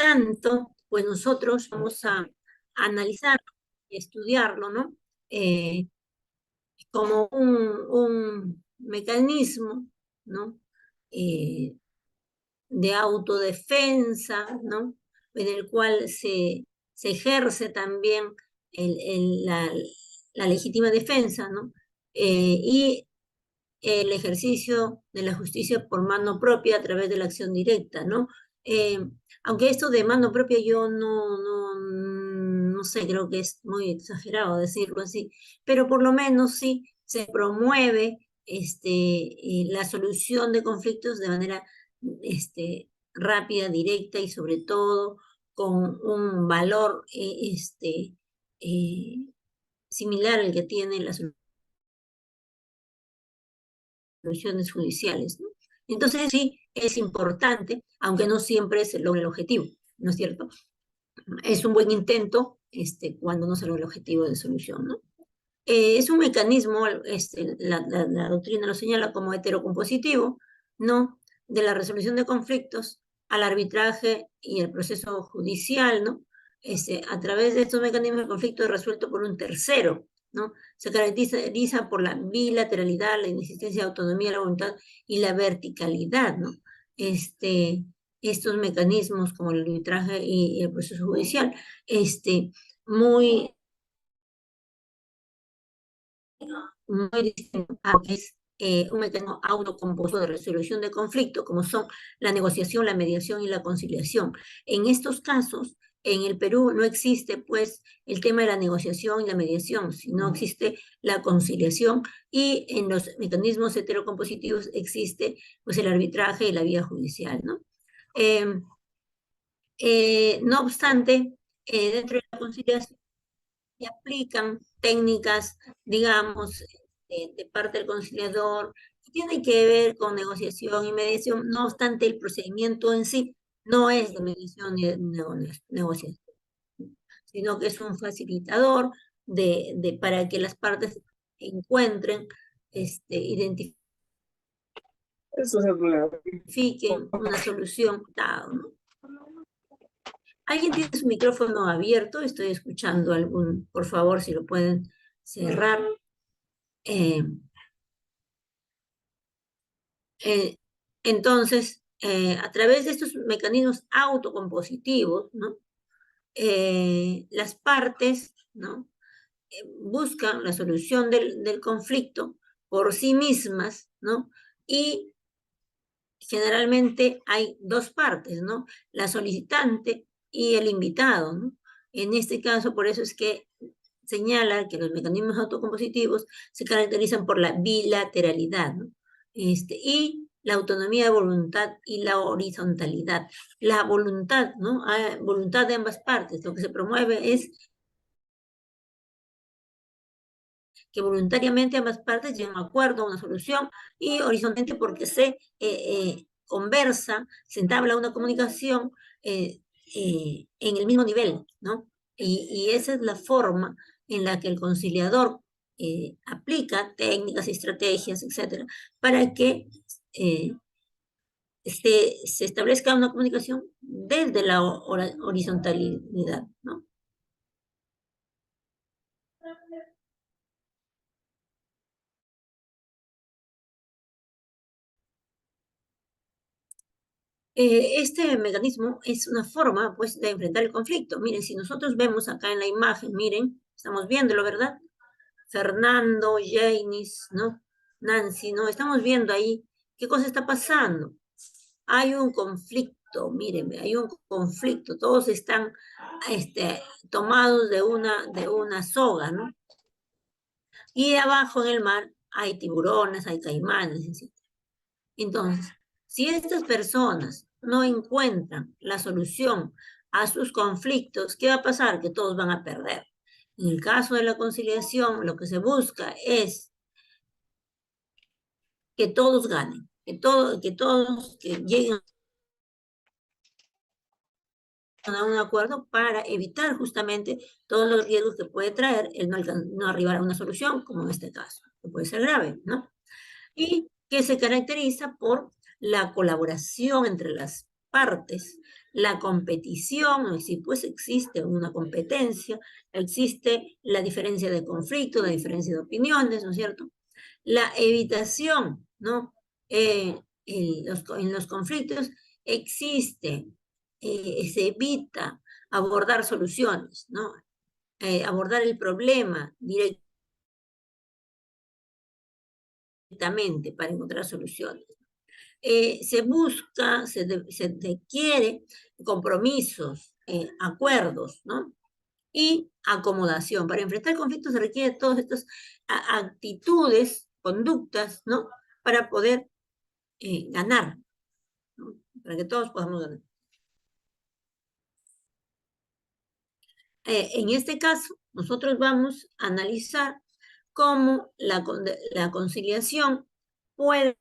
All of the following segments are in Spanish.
tanto, pues nosotros vamos a analizarlo y estudiarlo, ¿no? Como un mecanismo, ¿no? Eh, de autodefensa, ¿no? En el cual se ejerce también la legítima defensa, ¿no? Y el ejercicio de la justicia por mano propia a través de la acción directa, ¿no? Eh, Aunque esto de mano propia yo no sé, creo que es muy exagerado decirlo así, pero por lo menos sí se promueve la solución de conflictos de manera rápida, directa y sobre todo con un valor eh, similar al que tiene la soluciones judiciales, ¿no? Entonces sí, es importante, aunque no siempre se logra el objetivo, ¿no es cierto? Es un buen intento cuando no se logra el objetivo de solución, ¿no? Es un mecanismo, la doctrina lo señala como heterocompositivo, ¿no? De la resolución de conflictos al arbitraje y el proceso judicial, ¿no? A través de estos mecanismos el conflicto es resuelto por un tercero, ¿no? Se caracteriza por la bilateralidad, la inexistencia de autonomía, la voluntad y la verticalidad, ¿no? Estos mecanismos como el arbitraje y el proceso judicial, muy muy distinto a que es un mecanismo autocompuesto de resolución de conflicto, como son la negociación, la mediación y la conciliación. En estos casos, en el Perú no existe, pues, el tema de la negociación y la mediación, sino existe la conciliación y en los mecanismos heterocompositivos existe, pues, el arbitraje y la vía judicial, ¿no? Eh, no obstante, dentro de la conciliación se aplican técnicas, digamos, de parte del conciliador, que tienen que ver con negociación y mediación, no obstante el procedimiento en sí no es de mediación ni de negociación, sino que es un facilitador para que las partes encuentren, Eso es el problema. identifiquen una solución, ¿no? ¿Alguien tiene su micrófono abierto? Estoy escuchando algún, por favor, si lo pueden cerrar. Eh, eh, entonces, a través de estos mecanismos autocompositivos, ¿no? Las partes, ¿no? Buscan la solución del conflicto por sí mismas, ¿no? Y generalmente hay dos partes, ¿no? La solicitante y el invitado, ¿no? En este caso, por eso es que señala que los mecanismos autocompositivos se caracterizan por la bilateralidad, ¿no? Y la autonomía de voluntad y la horizontalidad. La voluntad, ¿no? Voluntad de ambas partes. Lo que se promueve es que voluntariamente ambas partes lleguen a un acuerdo, a una solución, y horizontalmente porque se conversa, se entabla una comunicación en el mismo nivel, ¿no? Y esa es la forma en la que el conciliador aplica técnicas, estrategias, etcétera, para que eh, se establezca una comunicación desde la horizontalidad, ¿no? Este mecanismo es una forma, pues, de enfrentar el conflicto. Miren, si nosotros vemos acá en la imagen, miren, estamos viéndolo, ¿verdad? Fernando, Janice, ¿no? Nancy, ¿no? Estamos viendo ahí qué cosa está pasando. Hay un conflicto, mírenme, hay un conflicto. Todos están tomados de una soga, ¿no? Y abajo en el mar hay tiburones, hay caimanes, etc. Entonces, si estas personas no encuentran la solución a sus conflictos, ¿qué va a pasar? Que todos van a perder. En el caso de la conciliación, lo que se busca es que todos ganen, que lleguen a un acuerdo para evitar justamente todos los riesgos que puede traer el no arribar a una solución, como en este caso, que puede ser grave, ¿no? Y que se caracteriza por la colaboración entre las partes. La competición, si pues existe una competencia, existe la diferencia de conflicto, la diferencia de opiniones, ¿no es cierto? La evitación, ¿no? En los conflictos existe, se evita abordar soluciones, ¿no? Abordar el problema directamente para encontrar soluciones. Se busca, se quiere compromisos, acuerdos, ¿no? Y acomodación. Para enfrentar conflictos se requiere todas estas actitudes, conductas, ¿no? Para poder ganar, ¿no? Para que todos podamos ganar. En este caso, nosotros vamos a analizar cómo la conciliación puede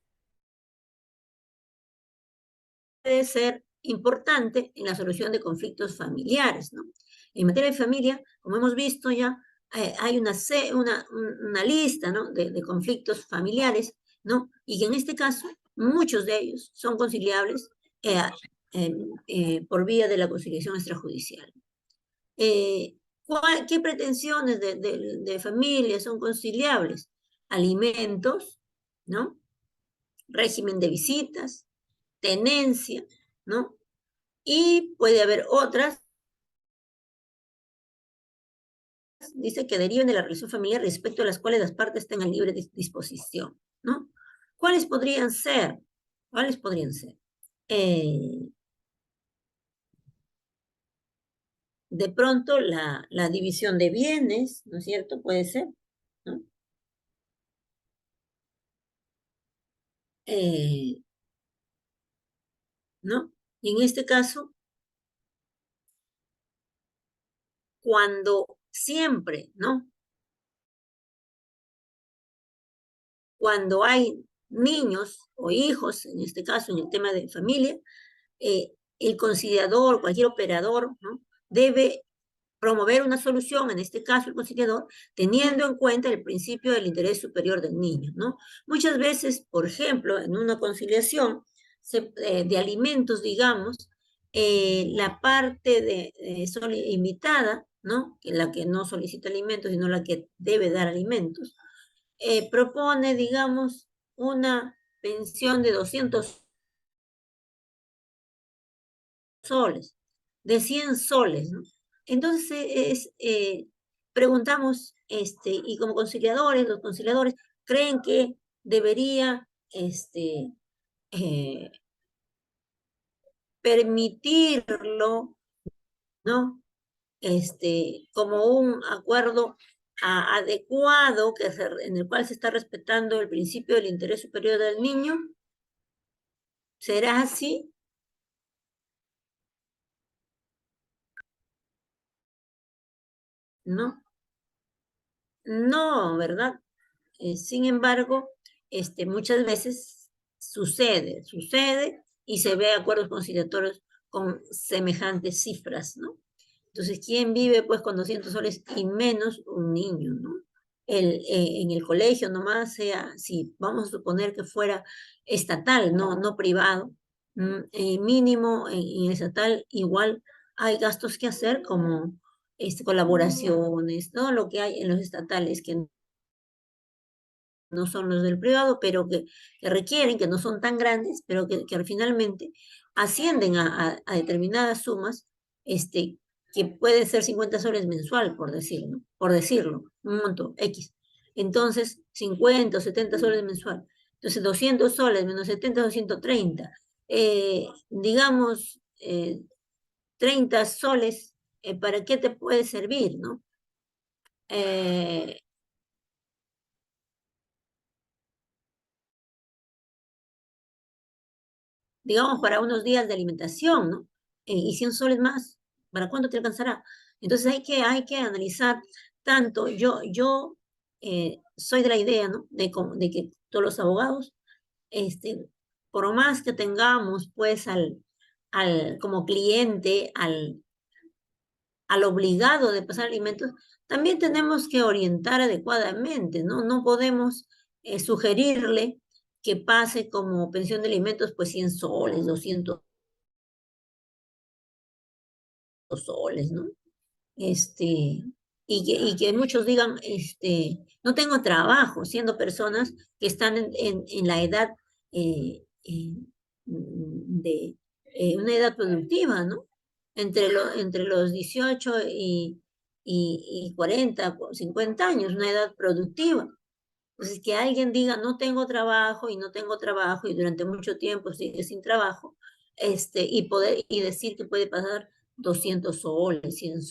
ser importante en la solución de conflictos familiares, ¿no? En materia de familia, como hemos visto ya, hay una lista, ¿no? de conflictos familiares, ¿no? Y que en este caso, muchos de ellos son conciliables eh, por vía de la conciliación extrajudicial. Eh, ¿Qué pretensiones de familia son conciliables? Alimentos, ¿no? Régimen de visitas, tenencia, ¿no? Y puede haber otras, dice que deriven de la relación familiar respecto a las cuales las partes tengan libre disposición, ¿no? ¿Cuáles podrían ser? ¿Cuáles podrían ser? De pronto la división de bienes, ¿no es cierto? Puede ser, ¿no? ¿No? Y en este caso, cuando siempre, ¿no? Cuando hay niños o hijos, en este caso, en el tema de familia, el conciliador, cualquier operador, ¿no? Debe promover una solución, en este caso el conciliador, teniendo en cuenta el principio del interés superior del niño, ¿no? Muchas veces, por ejemplo, en una conciliación de alimentos, digamos, la parte invitada, ¿no? La que no solicita alimentos, sino la que debe dar alimentos, propone, digamos, una pensión de 200 soles, de 100 soles, ¿no? Entonces, preguntamos, y como conciliadores, los conciliadores creen que debería, eh, permitirlo, ¿no? Como un acuerdo adecuado en el cual se está respetando el principio del interés superior del niño. ¿Será así? ¿No? No, ¿verdad? Sin embargo, muchas veces sucede y se ve acuerdos conciliatorios con semejantes cifras, ¿no? Entonces, ¿quién vive pues con 200 soles y menos un niño, ¿no? En el colegio nomás sea, si vamos a suponer que fuera estatal, no privado, mínimo en estatal igual hay gastos que hacer como colaboraciones, todo lo que hay en los estatales que no son los del privado, pero que requieren, que no son tan grandes, pero que finalmente ascienden a determinadas sumas, que puede ser 50 soles mensual, por decirlo, ¿no? Por decirlo, un monto X. Entonces, 50 o 70 soles mensual. Entonces, 200 soles menos 70, 230. Digamos, 30 soles, ¿para qué te puede servir, no? Eh, digamos, para unos días de alimentación, ¿no? Y 100 soles más, ¿para cuánto te alcanzará? Entonces hay que analizar tanto, soy de la idea, ¿no? De que todos los abogados, este, por más que tengamos, pues, como cliente, al obligado de pasar alimentos, también tenemos que orientar adecuadamente, ¿no? No podemos sugerirle que pase como pensión de alimentos, pues 100 soles, 200 soles, ¿no? Y que muchos digan, no tengo trabajo, siendo personas que están en la edad de una edad productiva, ¿no? Entre los 18 y 40, 50 años, una edad productiva. Entonces, que alguien diga, no tengo trabajo y no tengo trabajo y durante mucho tiempo sigue sin trabajo, y decir que puede pasar 200 soles, 100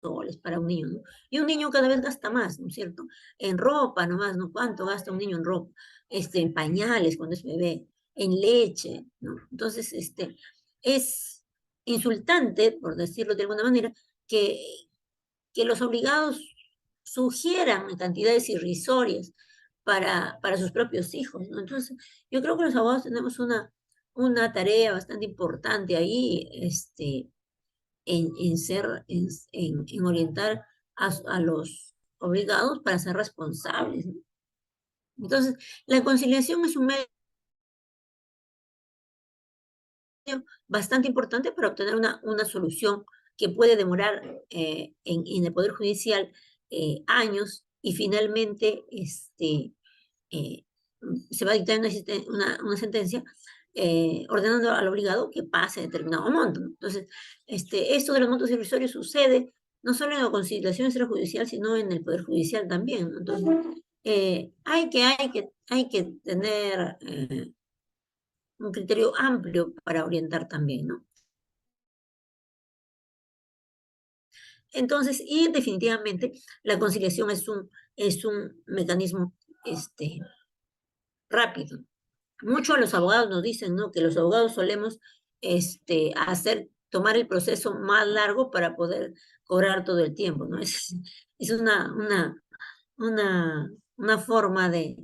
soles para un niño, ¿no? Y un niño cada vez gasta más, ¿no es cierto? En ropa nomás, ¿no? ¿Cuánto gasta un niño en ropa? En pañales cuando es bebé, en leche, ¿no? Entonces, es insultante, por decirlo de alguna manera, que, que los obligados sugieran cantidades irrisorias para sus propios hijos, ¿no? Entonces, yo creo que los abogados tenemos una tarea bastante importante ahí, en orientar a los obligados para ser responsables, ¿no? Entonces, la conciliación es un medio bastante importante para obtener una solución que puede demorar en el Poder Judicial años y finalmente eh, se va a dictar una sentencia ordenando al obligado que pase determinado monto, ¿no? Entonces, esto de los montos irrisorios sucede no solo en la conciliación extrajudicial, sino en el Poder Judicial también, ¿no? Entonces, hay que tener un criterio amplio para orientar también, ¿no? Entonces, y definitivamente la conciliación es un mecanismo rápido. Muchos los abogados nos dicen, ¿no? Que los abogados solemos tomar el proceso más largo para poder cobrar todo el tiempo, ¿no? Es una forma de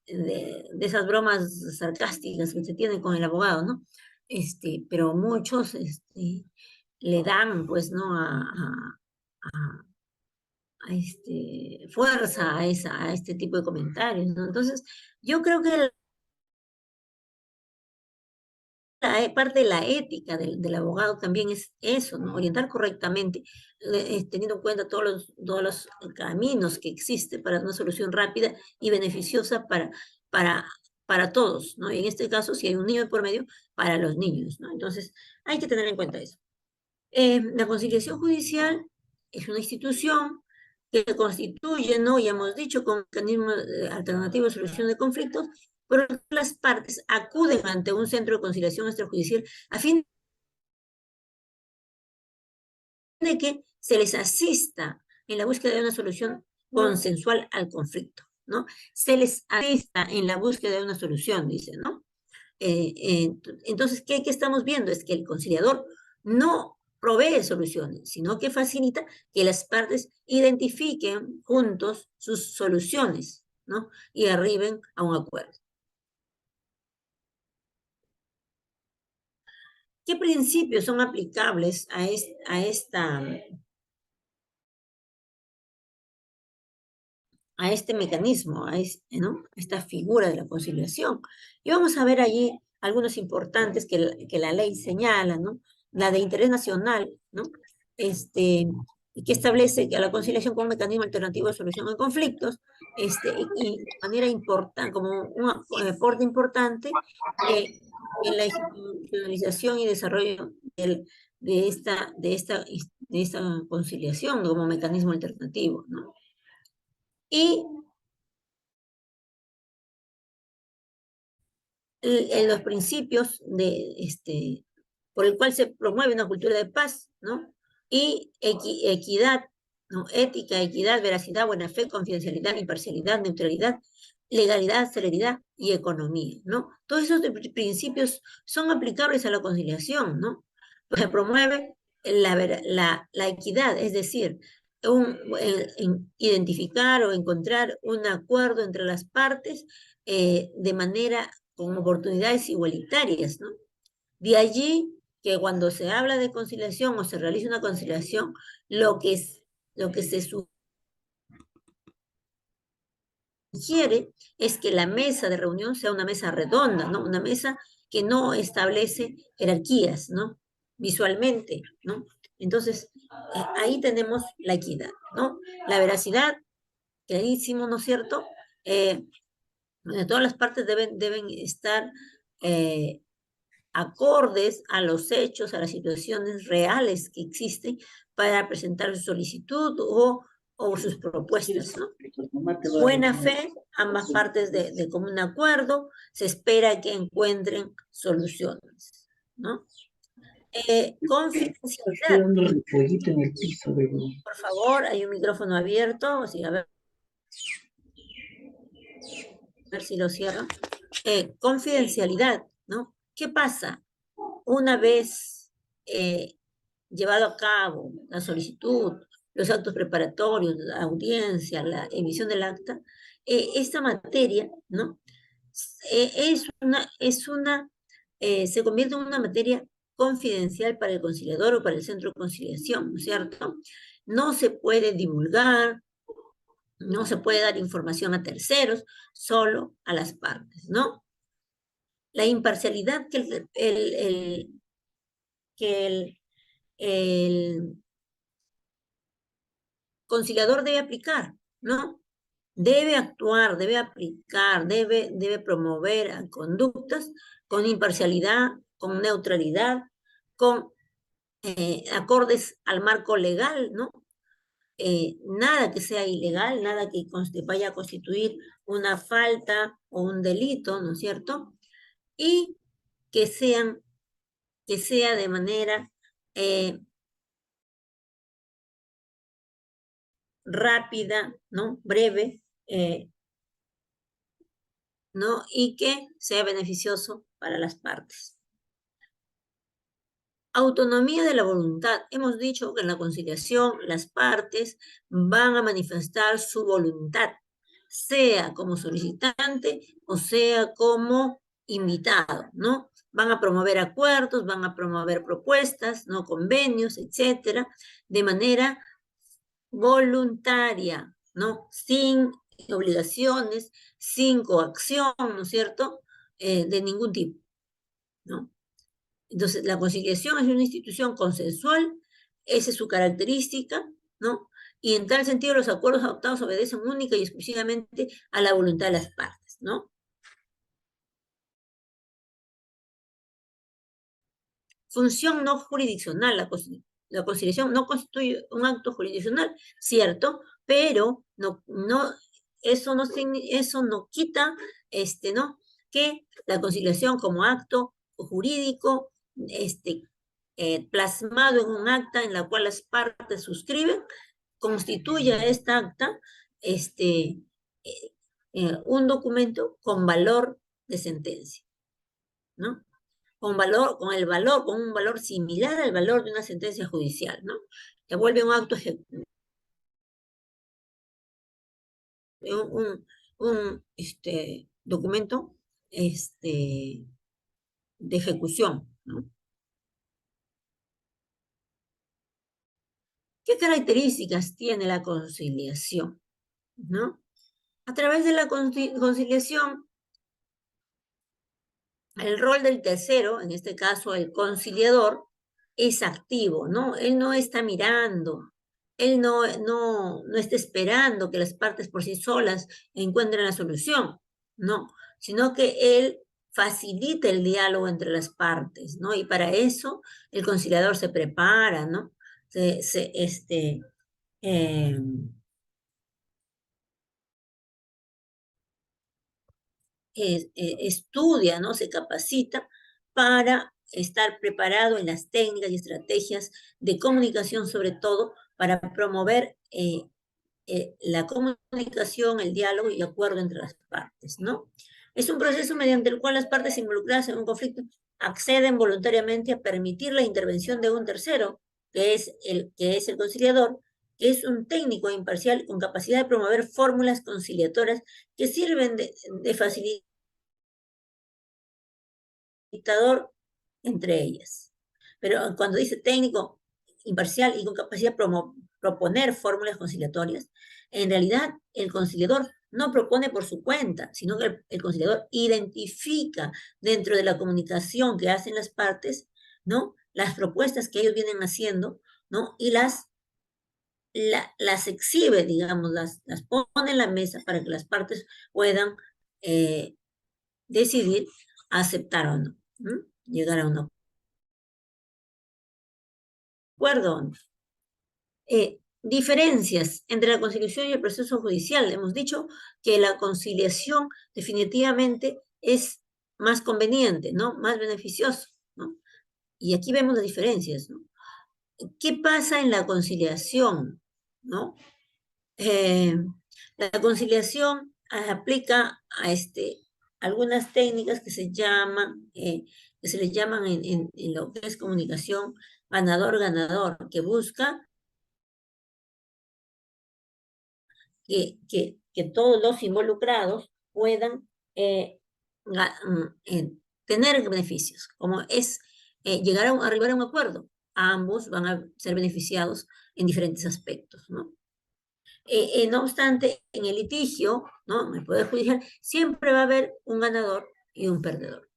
esas bromas sarcásticas que se tienen con el abogado, ¿no? Pero muchos le dan, pues, ¿no? A- fuerza a este tipo de comentarios, ¿no? Entonces, yo creo que parte de la ética del abogado también es eso, ¿no? Orientar correctamente, teniendo en cuenta todos los caminos que existen para una solución rápida y beneficiosa para, para todos, ¿no? Y en este caso, si hay un niño de por medio, para los niños, ¿no? Entonces, hay que tener en cuenta eso. La conciliación judicial es una institución que se constituye, ¿no? Ya hemos dicho, con mecanismos alternativos de solución de conflictos, pero las partes acuden ante un centro de conciliación extrajudicial a fin de que se les asista en la búsqueda de una solución consensual al conflicto, ¿no? Se les asista en la búsqueda de una solución, dice, ¿no? Entonces, ¿qué estamos viendo? Es que el conciliador no provee soluciones, sino que facilita que las partes identifiquen juntos sus soluciones, ¿no? Y arriben a un acuerdo. ¿Qué principios son aplicables a este mecanismo, ¿no? Esta figura de la conciliación? Y vamos a ver allí algunos importantes que la ley señala, ¿no? La de interés nacional, ¿no? Y que establece que la conciliación como un mecanismo alternativo de solución de conflictos, y de manera importante, como un aporte importante en la institucionalización y desarrollo de esta conciliación como mecanismo alternativo, ¿no? Y en los principios por el cual se promueve una cultura de paz, ¿no? Y equidad, ¿no? Ética, equidad, veracidad, buena fe, confidencialidad, imparcialidad, neutralidad, legalidad, celeridad y economía, ¿no? Todos esos principios son aplicables a la conciliación, ¿no? Se promueve la equidad, es decir, identificar o encontrar un acuerdo entre las partes de manera con oportunidades igualitarias, ¿no? De allí que cuando se habla de conciliación o se realiza una conciliación, lo que se sugiere es que la mesa de reunión sea una mesa redonda, ¿no? Una mesa que no establece jerarquías, ¿no? visualmente, ¿no? Entonces, ahí tenemos la equidad, ¿no? La veracidad, clarísimo, ¿no es cierto? Todas las partes deben estar acordes a los hechos, a las situaciones reales que existen para presentar su solicitud o sus propuestas, ¿no? Buena fe, ambas partes de común acuerdo, se espera que encuentren soluciones, ¿no? Confidencialidad. Por favor, hay un micrófono abierto, así, a ver si lo cierro. Confidencialidad, ¿no? ¿Qué pasa? Una vez llevado a cabo la solicitud, los actos preparatorios, la audiencia, la emisión del acta, esta materia, ¿no? Se convierte en una materia confidencial para el conciliador o para el centro de conciliación, ¿no es cierto? No se puede divulgar, no se puede dar información a terceros, solo a las partes, ¿no? La imparcialidad que el conciliador debe aplicar, ¿no? Debe actuar, debe aplicar, debe promover conductas con imparcialidad, con neutralidad, con acordes al marco legal, ¿no? Nada que sea ilegal, nada que vaya a constituir una falta o un delito, ¿no es cierto? Y que sea de manera rápida, ¿no? Breve, ¿no? Y que sea beneficioso para las partes. Autonomía de la voluntad. Hemos dicho que en la conciliación las partes van a manifestar su voluntad, sea como solicitante o sea como invitado, ¿no? Van a promover acuerdos, van a promover propuestas, ¿no? Convenios, etcétera, de manera voluntaria, ¿no? Sin obligaciones, sin coacción, ¿no es cierto? De ningún tipo, ¿no? Entonces, la conciliación es una institución consensual, esa es su característica, ¿no? Y en tal sentido, los acuerdos adoptados obedecen única y exclusivamente a la voluntad de las partes, ¿no? Función no jurisdiccional. La conciliación no constituye un acto jurisdiccional, cierto, pero eso no quita, ¿no? Que la conciliación como acto jurídico, plasmado en un acta en la cual las partes suscriben, constituya esta acta, un documento con valor de sentencia, ¿no? Con un valor similar al valor de una sentencia judicial, ¿no? Que vuelve un acto documento de ejecución, ¿no? ¿Qué características tiene la conciliación? ¿No? A través de la conciliación, el rol del tercero, en este caso el conciliador, es activo, ¿no? Él no está mirando, él no está esperando que las partes por sí solas encuentren la solución, no, sino que él facilita el diálogo entre las partes, ¿no? Y para eso el conciliador se prepara, ¿no? Eh, estudia, ¿no? Se capacita para estar preparado en las técnicas y estrategias de comunicación, sobre todo para promover la comunicación, el diálogo y acuerdo entre las partes, ¿no? Es un proceso mediante el cual las partes involucradas en un conflicto acceden voluntariamente a permitir la intervención de un tercero, que es el conciliador, que es un técnico imparcial con capacidad de promover fórmulas conciliatorias que sirven de facilitador entre ellas. Pero cuando dice técnico imparcial y con capacidad de proponer fórmulas conciliatorias, en realidad el conciliador no propone por su cuenta, sino que el conciliador identifica dentro de la comunicación que hacen las partes ¿no? Las propuestas que ellos vienen haciendo, ¿no? Y las exhibe, digamos, las pone en la mesa para que las partes puedan decidir aceptar o no, ¿no? Llegar a un acuerdo. Diferencias entre la conciliación y el proceso judicial. Hemos dicho que la conciliación definitivamente es más conveniente, ¿no? Más beneficioso, ¿no? Y aquí vemos las diferencias, ¿no? ¿Qué pasa en la conciliación, ¿no? Eh, la conciliación aplica a algunas técnicas que se llaman, que se les llaman en lo que es comunicación ganador-ganador, que busca que todos los involucrados puedan tener beneficios, como es llegar a arribar a un acuerdo. Ambos van a ser beneficiados en diferentes aspectos, ¿no? No obstante, en el litigio, ¿no? En el Poder Judicial, siempre va a haber un ganador y un perdedor.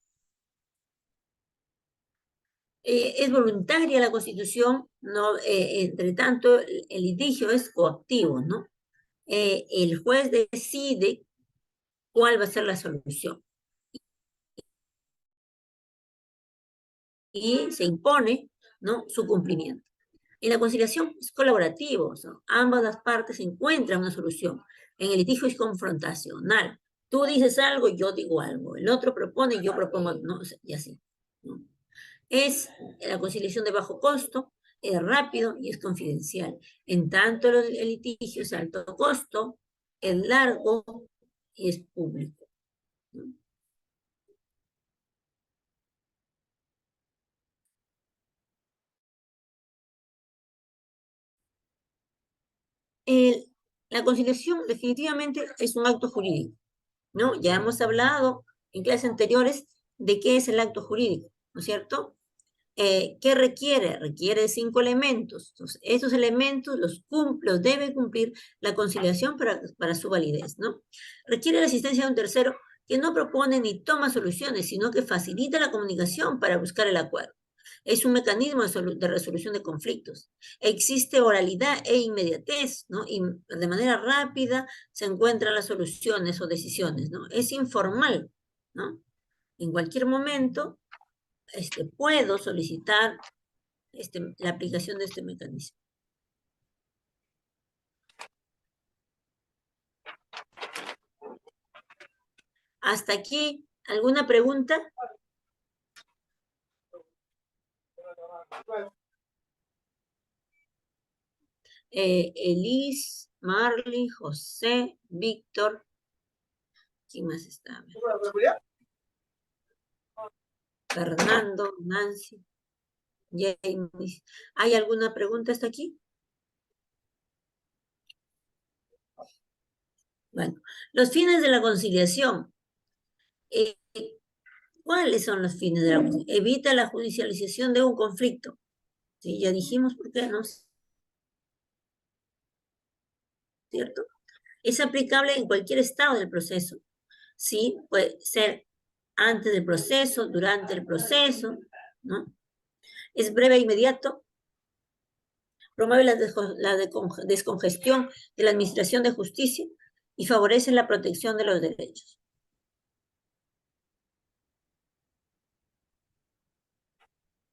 Es voluntaria la Constitución, ¿no? Entre tanto, el litigio es coactivo, ¿no? El juez decide cuál va a ser la solución y se impone, ¿no? Su cumplimiento. En la conciliación es colaborativo, o sea, ambas las partes encuentran una solución. En el litigio es confrontacional. Tú dices algo, yo digo algo. El otro propone, yo propongo, ¿no? Y así, ¿no? Es la conciliación de bajo costo, es rápido y es confidencial. En tanto, el litigio es alto costo, es largo y es público, ¿no? El, la conciliación definitivamente es un acto jurídico, ¿no? Ya hemos hablado en clases anteriores de qué es el acto jurídico, ¿no es cierto? ¿Qué requiere? Requiere 5 elementos. Entonces, esos elementos los debe cumplir la conciliación para su validez, ¿no? Requiere la asistencia de un tercero que no propone ni toma soluciones, sino que facilita la comunicación para buscar el acuerdo. Es un mecanismo de resolución de conflictos. Existe oralidad e inmediatez, ¿no? Y de manera rápida se encuentran las soluciones o decisiones, ¿no? Es informal, ¿no? En cualquier momento puedo solicitar la aplicación de este mecanismo. Hasta aquí, ¿alguna pregunta? Elis, Marley, José, Víctor. ¿Quién más está? Fernando, Nancy, James. ¿Hay alguna pregunta hasta aquí? Bueno, los fines de la conciliación. ¿Cuáles son los fines de la conciliación? Evita la judicialización de un conflicto. Sí, ya dijimos por qué, ¿no? ¿Cierto? Es aplicable en cualquier estado del proceso. Sí, puede ser antes del proceso, durante el proceso, ¿no? Es breve e inmediato, promueve la descongestión de la administración de justicia y favorece la protección de los derechos.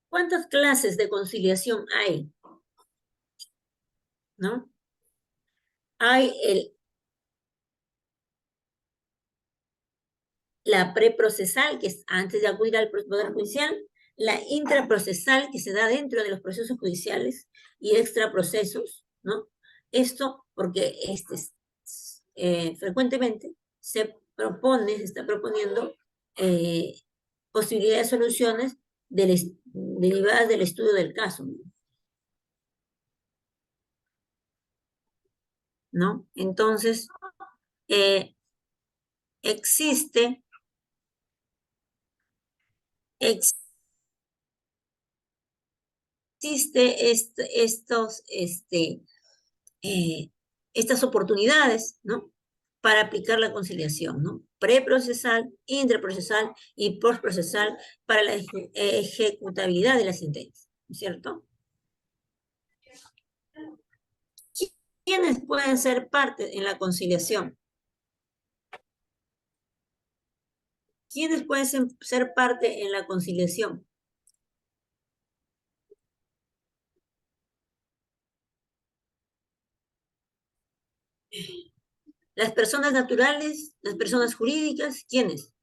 ¿Cuántas clases de conciliación hay? ¿No? Hay la preprocesal, que es antes de acudir al Poder Judicial, la intraprocesal, que se da dentro de los procesos judiciales, y extraprocesos, ¿no? Esto porque frecuentemente se está proponiendo posibilidades de soluciones derivadas del estudio del caso, ¿no? Entonces, eh, existe, existe estas oportunidades, ¿no? para aplicar la conciliación, ¿no? Preprocesal, intraprocesal y postprocesal para la ejecutabilidad de la sentencia, ¿no es cierto? ¿Quiénes pueden ser parte en la conciliación? ¿Quiénes pueden ser parte en la conciliación? Las personas naturales, las personas jurídicas, ¿quiénes?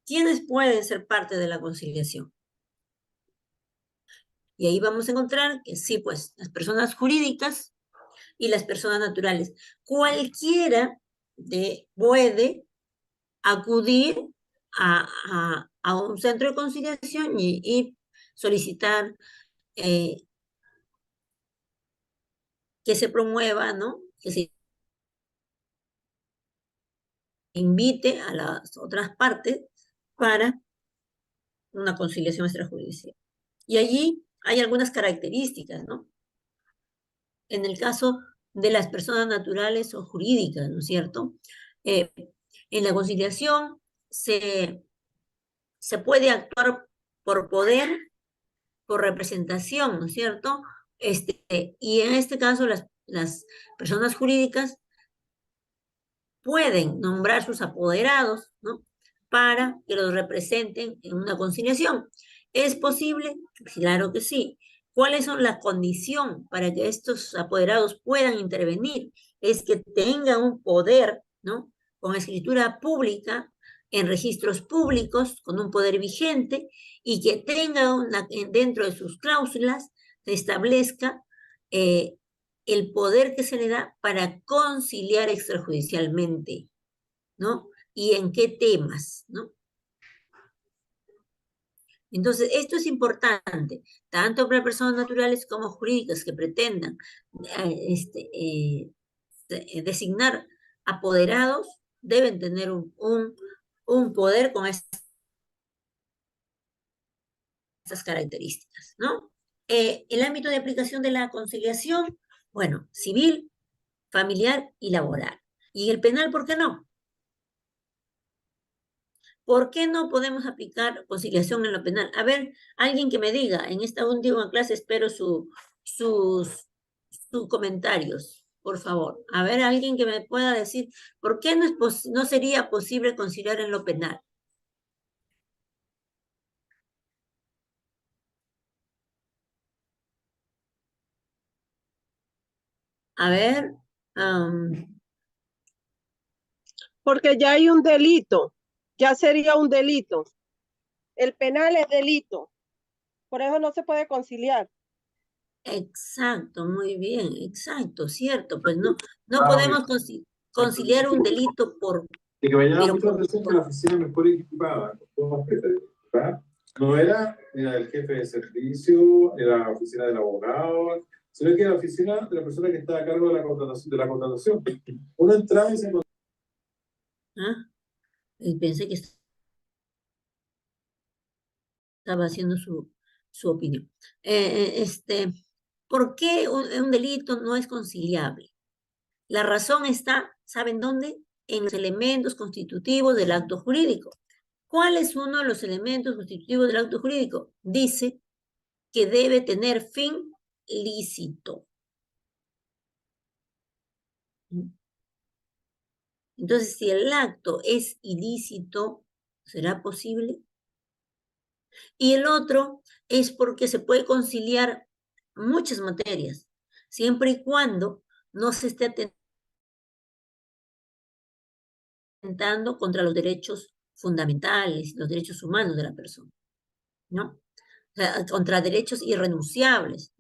¿Quiénes pueden ser parte de la conciliación? Y ahí vamos a encontrar que sí, pues, las personas jurídicas y las personas naturales. Cualquiera puede acudir a un centro de conciliación y solicitar que se promueva, ¿no? Que se invite a las otras partes para una conciliación extrajudicial. Y allí hay algunas características, ¿no? En el caso de las personas naturales o jurídicas, ¿no es cierto? En la conciliación se puede actuar por poder, por representación, ¿no es cierto? Y en este caso las personas jurídicas pueden nombrar sus apoderados, ¿no? Para que los representen en una conciliación. ¿Es posible? Claro que sí. ¿Cuáles son las condiciones para que estos apoderados puedan intervenir? Es que tengan un poder, ¿no? Con escritura pública, en registros públicos, con un poder vigente, y que tenga dentro de sus cláusulas, se establezca el poder que se le da para conciliar extrajudicialmente, ¿no? Y en qué temas, ¿no? Entonces, esto es importante, tanto para personas naturales como jurídicas que pretendan designar apoderados, deben tener un poder con estas características, ¿no? El ámbito de aplicación de la conciliación, bueno, civil, familiar y laboral. Y el penal, ¿por qué no? ¿Por qué no podemos aplicar conciliación en lo penal? A ver, alguien que me diga, en esta última clase espero sus comentarios, por favor. A ver, alguien que me pueda decir, ¿por qué no sería posible conciliar en lo penal? A ver, Porque ya hay un delito, ya sería un delito. El penal es delito, por eso no se puede conciliar. exacto, muy bien, exacto, cierto, pues no podemos conciliar un delito por... De que me llama pero mucho la atención que la oficina mejor equipada, con todos los criterios, ¿verdad? No era el jefe de servicio, era la oficina del abogado, sino que era la oficina de la persona que está a cargo de la contratación. Uno entraba y se encontraba. ¿Ah? Y pensé que estaba haciendo su opinión. ¿Por qué un delito no es conciliable? La razón está, ¿saben dónde? En los elementos constitutivos del acto jurídico. ¿Cuál es uno de los elementos constitutivos del acto jurídico? Dice que debe tener fin lícito. Entonces, si el acto es ilícito, ¿será posible? Y el otro es porque se puede conciliar muchas materias, siempre y cuando no se esté atentando contra los derechos fundamentales, los derechos humanos de la persona, ¿no? O sea, contra derechos irrenunciables.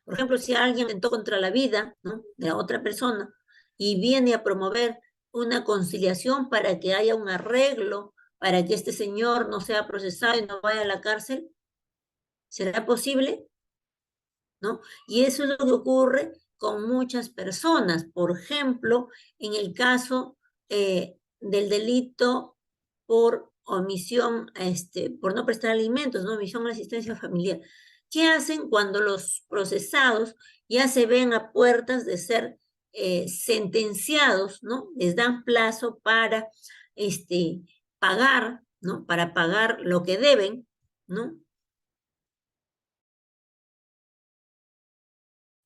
Por ejemplo, si alguien atentó contra la vida, ¿no?, de la otra persona y viene a promover una conciliación para que haya un arreglo, para que este señor no sea procesado y no vaya a la cárcel, ¿será posible? ¿No? Y eso es lo que ocurre con muchas personas. Por ejemplo, en el caso del delito por omisión, por no prestar alimentos, ¿no? Omisión a la asistencia familiar. ¿Qué hacen cuando los procesados ya se ven a puertas de ser sentenciados, ¿no? Les dan plazo para pagar, ¿no? Para pagar lo que deben, ¿no?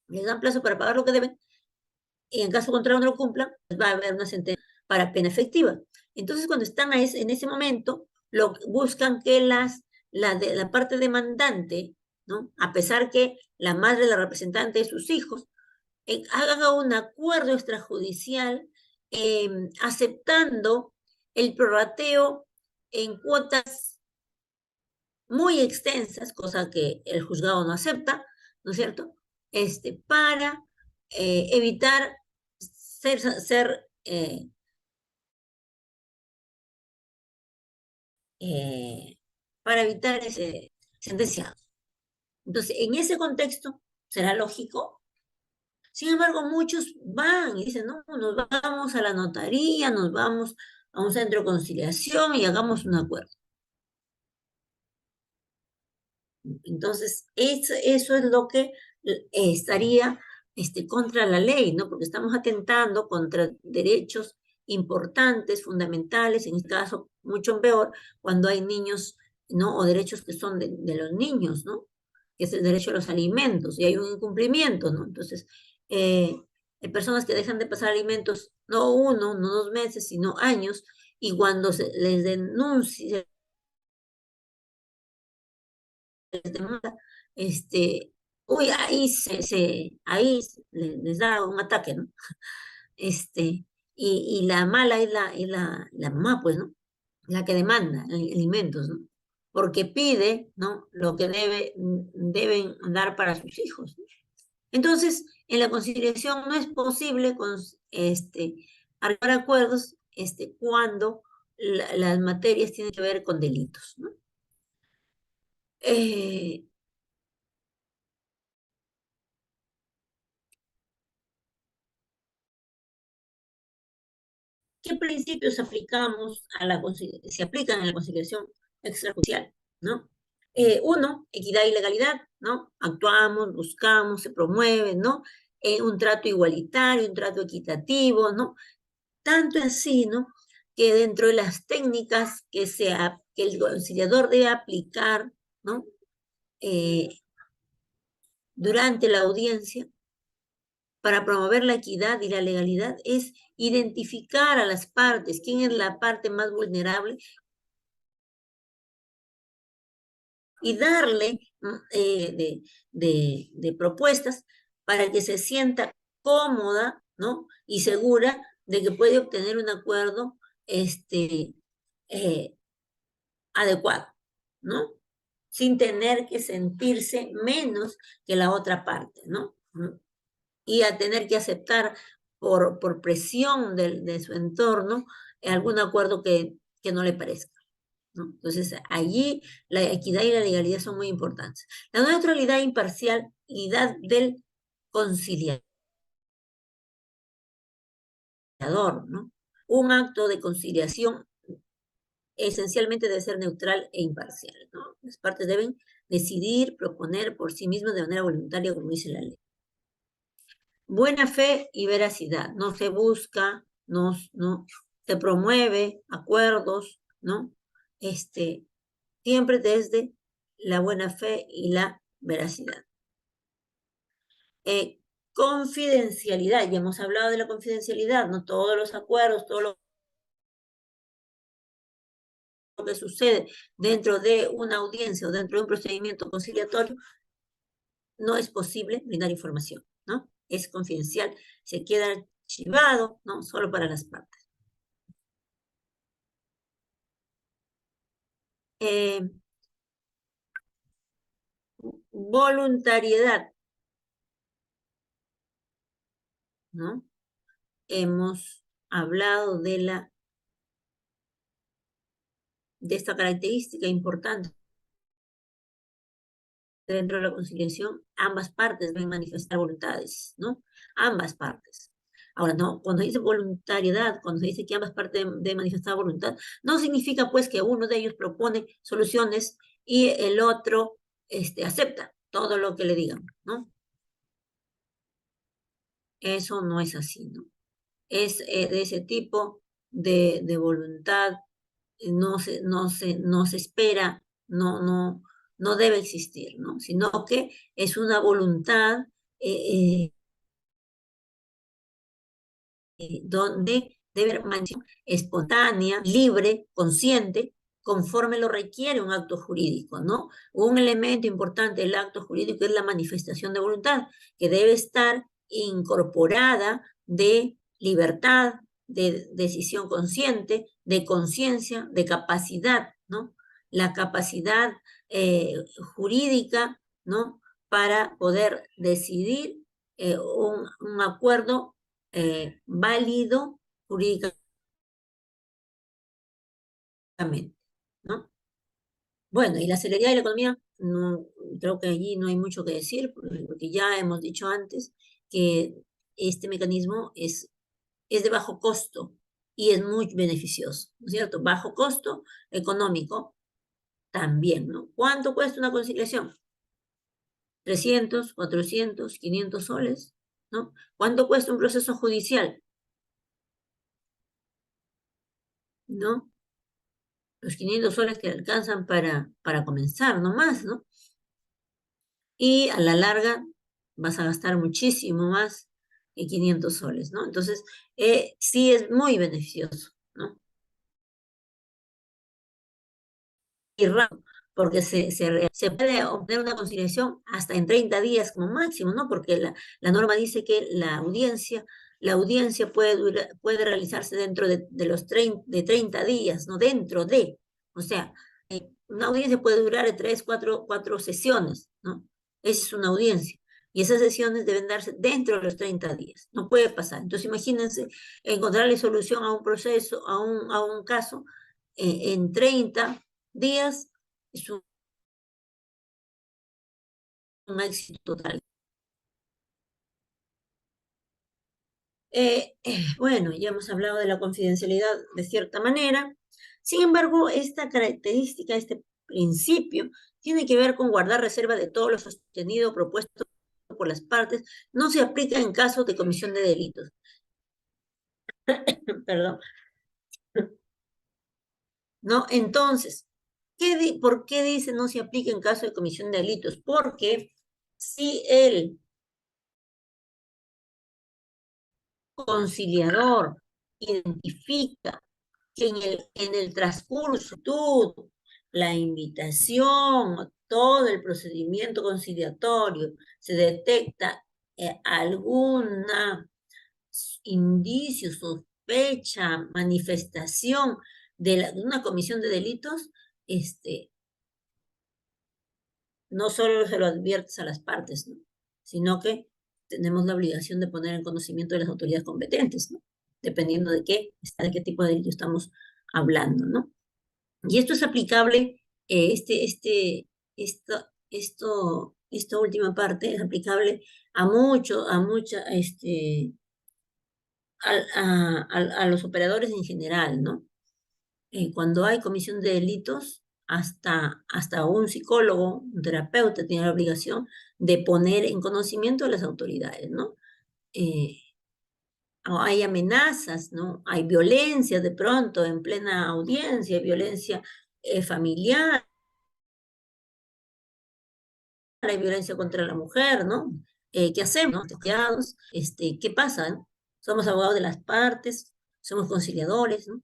Les dan plazo para pagar lo que deben, y en caso contrario no lo cumplan, pues va a haber una sentencia para pena efectiva. Entonces, cuando están en ese momento, buscan que la parte demandante, ¿no? A pesar que la madre es la representante de sus hijos, haga un acuerdo extrajudicial aceptando el prorrateo en cuotas muy extensas, cosa que el juzgado no acepta, ¿no es cierto? Para evitar para evitar ese sentenciado. Entonces, en ese contexto, será lógico. Sin embargo, muchos van y dicen, no, nos vamos a la notaría, nos vamos a un centro de conciliación y hagamos un acuerdo. Entonces, eso es lo que estaría contra la ley, ¿no? Porque estamos atentando contra derechos importantes, fundamentales, en este caso, mucho peor, cuando hay niños, ¿no? O derechos que son de los niños, ¿no? Que es el derecho a los alimentos, y hay un incumplimiento, ¿no? Entonces, hay personas que dejan de pasar alimentos, no 1, no 2 meses, sino años, y cuando les denuncia, demanda, ahí les da un ataque, ¿no? Y la mala es la mamá, pues, ¿no? La que demanda alimentos, ¿no? Porque pide, ¿no? Lo que deben dar para sus hijos, ¿no? Entonces, en la conciliación no es posible arribar a acuerdos cuando las materias tienen que ver con delitos, ¿no? ¿Qué principios aplicamos se aplican en la conciliación extrajudicial, ¿no? Uno, equidad y legalidad, ¿no? Actuamos, buscamos, se promueve, ¿no? Un trato igualitario, un trato equitativo, ¿no? Tanto así, ¿no? Que dentro de las técnicas que el conciliador debe aplicar, ¿no? Durante la audiencia, para promover la equidad y la legalidad, es identificar a las partes, quién es la parte más vulnerable, y darle de propuestas para que se sienta cómoda, ¿no? Y segura de que puede obtener un acuerdo adecuado, ¿no? Sin tener que sentirse menos que la otra parte, ¿no? Y a tener que aceptar por presión de su entorno algún acuerdo que no le parezca, ¿no? Entonces, allí la equidad y la legalidad son muy importantes. La neutralidad e imparcialidad del conciliador, ¿no? Un acto de conciliación esencialmente debe ser neutral e imparcial, ¿no? Las partes deben decidir, proponer por sí mismas de manera voluntaria, como dice la ley. Buena fe y veracidad, no se busca, no se promueve acuerdos, ¿no? Siempre desde la buena fe y la veracidad. Confidencialidad, ya hemos hablado de la confidencialidad, no todos los acuerdos, todo lo que sucede dentro de una audiencia o dentro de un procedimiento conciliatorio, no es posible brindar información, ¿no? Es confidencial, se queda archivado, ¿no? Solo para las partes. Voluntariedad, ¿no? Hemos hablado de esta característica importante dentro de la conciliación. Ambas partes deben manifestar voluntades, ¿no? Ambas partes. Ahora, no, cuando dice voluntariedad, cuando se dice que ambas partes deben manifestar voluntad, no significa pues que uno de ellos propone soluciones y el otro acepta, todo lo que le digan, ¿no? Eso no es así, ¿no? Es de ese tipo de voluntad, no se espera, no debe existir, ¿no? Sino que es una voluntad donde debe haber manifestación espontánea, libre, consciente, conforme lo requiere un acto jurídico, ¿no? Un elemento importante del acto jurídico es la manifestación de voluntad, que debe estar incorporada de libertad, de decisión consciente, de conciencia, de capacidad, ¿no? La capacidad jurídica, ¿no? Para poder decidir un acuerdo válido jurídicamente, ¿no? Bueno, y la celeridad de la economía, no, creo que allí no hay mucho que decir, porque ya hemos dicho antes que este mecanismo es de bajo costo y es muy beneficioso, ¿no es cierto? Bajo costo económico también, ¿no? ¿Cuánto cuesta una conciliación? 300, 400, 500 soles, ¿no? ¿Cuánto cuesta un proceso judicial? ¿No? Los 500 soles que alcanzan para comenzar, no más, ¿no? Y a la larga vas a gastar muchísimo más que 500 soles, ¿no? Entonces, sí es muy beneficioso, ¿no? Y rápido, porque se puede obtener una conciliación hasta en 30 días como máximo, ¿no? Porque la norma dice que la audiencia puede realizarse dentro de los 30 días, ¿no? Dentro de, o sea, una audiencia puede durar de 3, 4 sesiones, ¿no? Esa es una audiencia. Y esas sesiones deben darse dentro de los 30 días. No puede pasar. Entonces, imagínense encontrarle solución a un proceso, a un caso, en 30 días, es un éxito total. Bueno, ya hemos hablado de la confidencialidad de cierta manera. Sin embargo, esta característica, este principio, tiene que ver con guardar reserva de todo lo sostenido o propuesto por las partes. No se aplica en caso de comisión de delitos. Perdón. ¿No? Entonces, ¿por qué dice no se aplica en caso de comisión de delitos? Porque si el conciliador identifica que en el transcurso, la invitación, todo el procedimiento conciliatorio, se detecta algún indicio, sospecha, manifestación de una comisión de delitos, no solo se lo adviertes a las partes, ¿no? Sino que tenemos la obligación de poner en conocimiento de las autoridades competentes, ¿no? Dependiendo de qué tipo de delito estamos hablando, ¿no? Y esto es aplicable, esta última parte es aplicable a los operadores en general, ¿no? Cuando hay comisión de delitos, hasta un psicólogo, un terapeuta tiene la obligación de poner en conocimiento a las autoridades, ¿no? Hay amenazas, ¿no? Hay violencia de pronto en plena audiencia, hay violencia familiar, hay violencia contra la mujer, ¿no? ¿Qué hacemos? ¿Qué pasa? ¿No? Somos abogados de las partes, somos conciliadores, ¿no?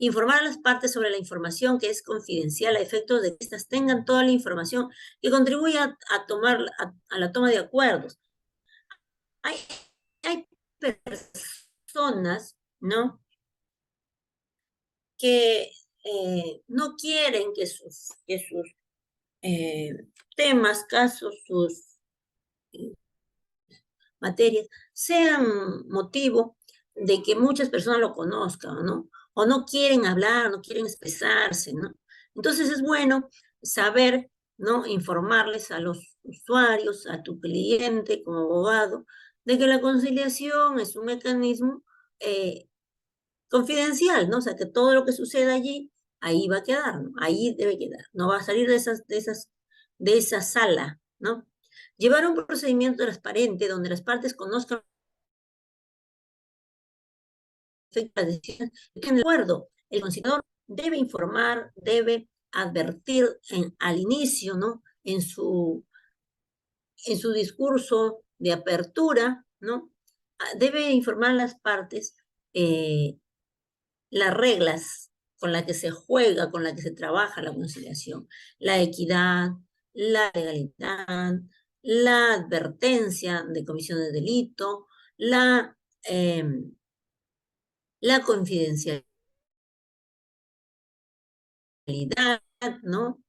Informar a las partes sobre la información que es confidencial a efectos de que éstas tengan toda la información que contribuya a la toma de acuerdos. Hay personas, ¿no? Que no quieren que sus temas, casos, sus materias sean motivo de que muchas personas lo conozcan, ¿no? O no quieren hablar, no quieren expresarse, ¿no? Entonces es bueno saber, ¿no? Informarles a los usuarios, a tu cliente como abogado, de que la conciliación es un mecanismo confidencial, ¿no? O sea, que todo lo que suceda allí, ahí va a quedar, ¿no? Ahí debe quedar. No va a salir de de esa sala, ¿no? Llevar un procedimiento transparente donde las partes conozcan las decisiones, estén de acuerdo. El conciliador debe informar, debe advertir al inicio, ¿no? En su discurso de apertura, ¿no? Debe informar a las partes las reglas con las que se juega, con las que se trabaja la conciliación, la equidad, la legalidad, la advertencia de comisión de delito, la confidencialidad, ¿no?